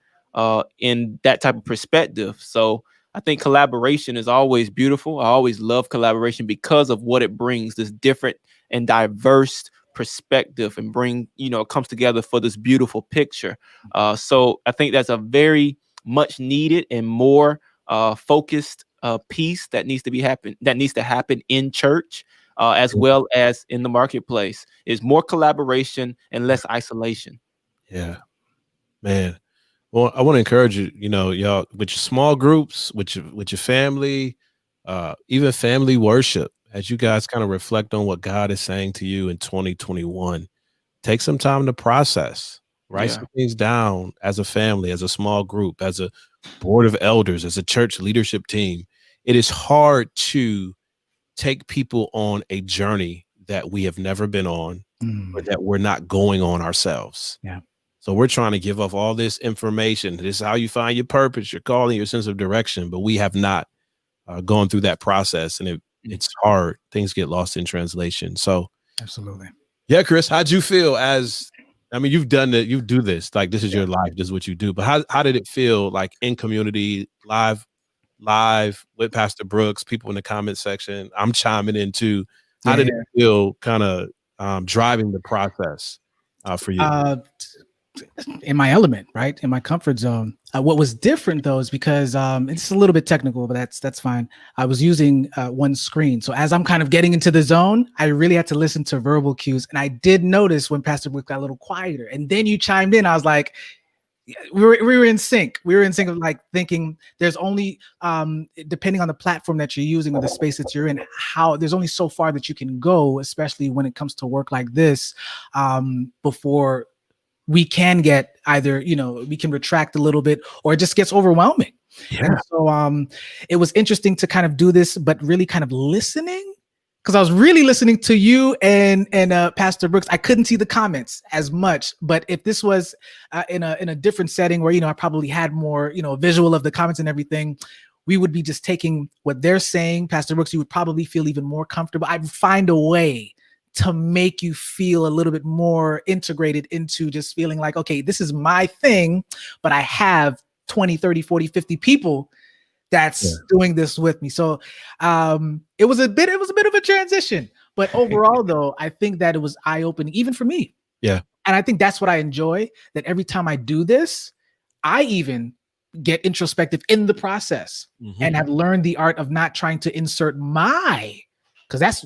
in that type of perspective. So I think collaboration is always beautiful. I always love collaboration because of what it brings, this different and diverse perspective, and it comes together for this beautiful picture. So I think that's a very much needed and more focused piece that needs to happen in church as well as in the marketplace, is more collaboration and less isolation. Yeah, man. Well, I want to encourage you, y'all, with your small groups, with your family, even family worship, as you guys kind of reflect on what God is saying to you in 2021, take some time to process, write some things down as a family, as a small group, as a board of elders, as a church leadership team. It is hard to take people on a journey that we have never been on, or that we're not going on ourselves. Yeah. So we're trying to give off all this information. This is how you find your purpose, your calling, your sense of direction. But we have not gone through that process, and it's hard. Things get lost in translation. So absolutely. Yeah, Chris, how'd you feel you've done it, you do this, like this is your life, this is what you do. But how did it feel like in community, live with Pastor Brooks, people in the comment section? I'm chiming in too. How did it feel kind of driving the process for you? in my element, right? In my comfort zone. What was different though is because it's a little bit technical, but that's fine. I was using one screen. So as I'm kind of getting into the zone, I really had to listen to verbal cues. And I did notice when Pastor Brooks got a little quieter and then you chimed in, I was like, we were in sync. We were in sync of like thinking there's only depending on the platform that you're using or the space that you're in, how there's only so far that you can go, especially when it comes to work like this, before we can get either, we can retract a little bit or it just gets overwhelming. Yeah. And so it was interesting to kind of do this, but really kind of listening, because I was really listening to you and Pastor Brooks. I couldn't see the comments as much, but if this was in a different setting where, I probably had more, visual of the comments and everything, we would be just taking what they're saying. Pastor Brooks, you would probably feel even more comfortable. I'd find a way to make you feel a little bit more integrated into just feeling like, okay, this is my thing, but I have 20, 30, 40, 50 people that's doing this with me. So it was a bit of a transition, but overall though, I think that it was eye-opening even for me. Yeah. And I think that's what I enjoy, that every time I do this, I even get introspective in the process and have learned the art of not trying to insert because that's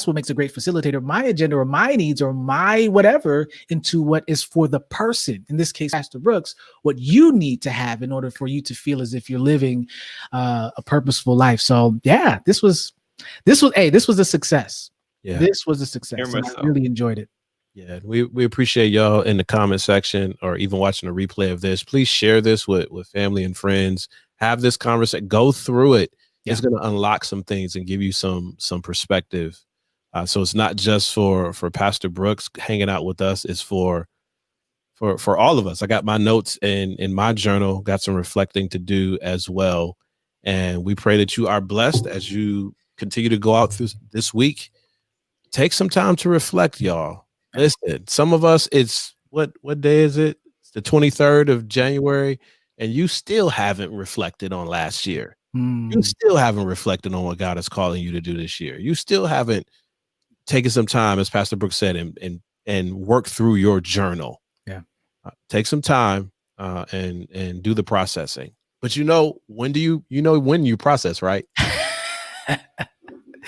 what makes a great facilitator, my agenda or my needs or my whatever into what is for the person. In this case, Pastor Brooks, what you need to have in order for you to feel as if you're living a purposeful life. So yeah, this was a success. Yeah, this was a success. I really enjoyed it. Yeah, we appreciate y'all in the comment section or even watching a replay of this. Please share this with family and friends. Have this conversation. Go through it. It's going to unlock some things and give you some perspective. So it's not just for Pastor Brooks hanging out with us. It's for all of us. I got my notes in my journal, got some reflecting to do as well. And we pray that you are blessed as you continue to go out through this week. Take some time to reflect, y'all. Listen, some of us, it's what day is it? It's the 23rd of January, and you still haven't reflected on last year. You still haven't reflected on what God is calling you to do this year. You still haven't taken some time, as Pastor Brooks said, and work through your journal. Yeah. Take some time and do the processing. But when you process, right?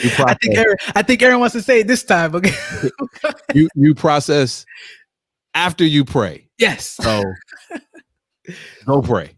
You process. I think Aaron wants to say it this time. Okay. you process after you pray. Yes. So go pray.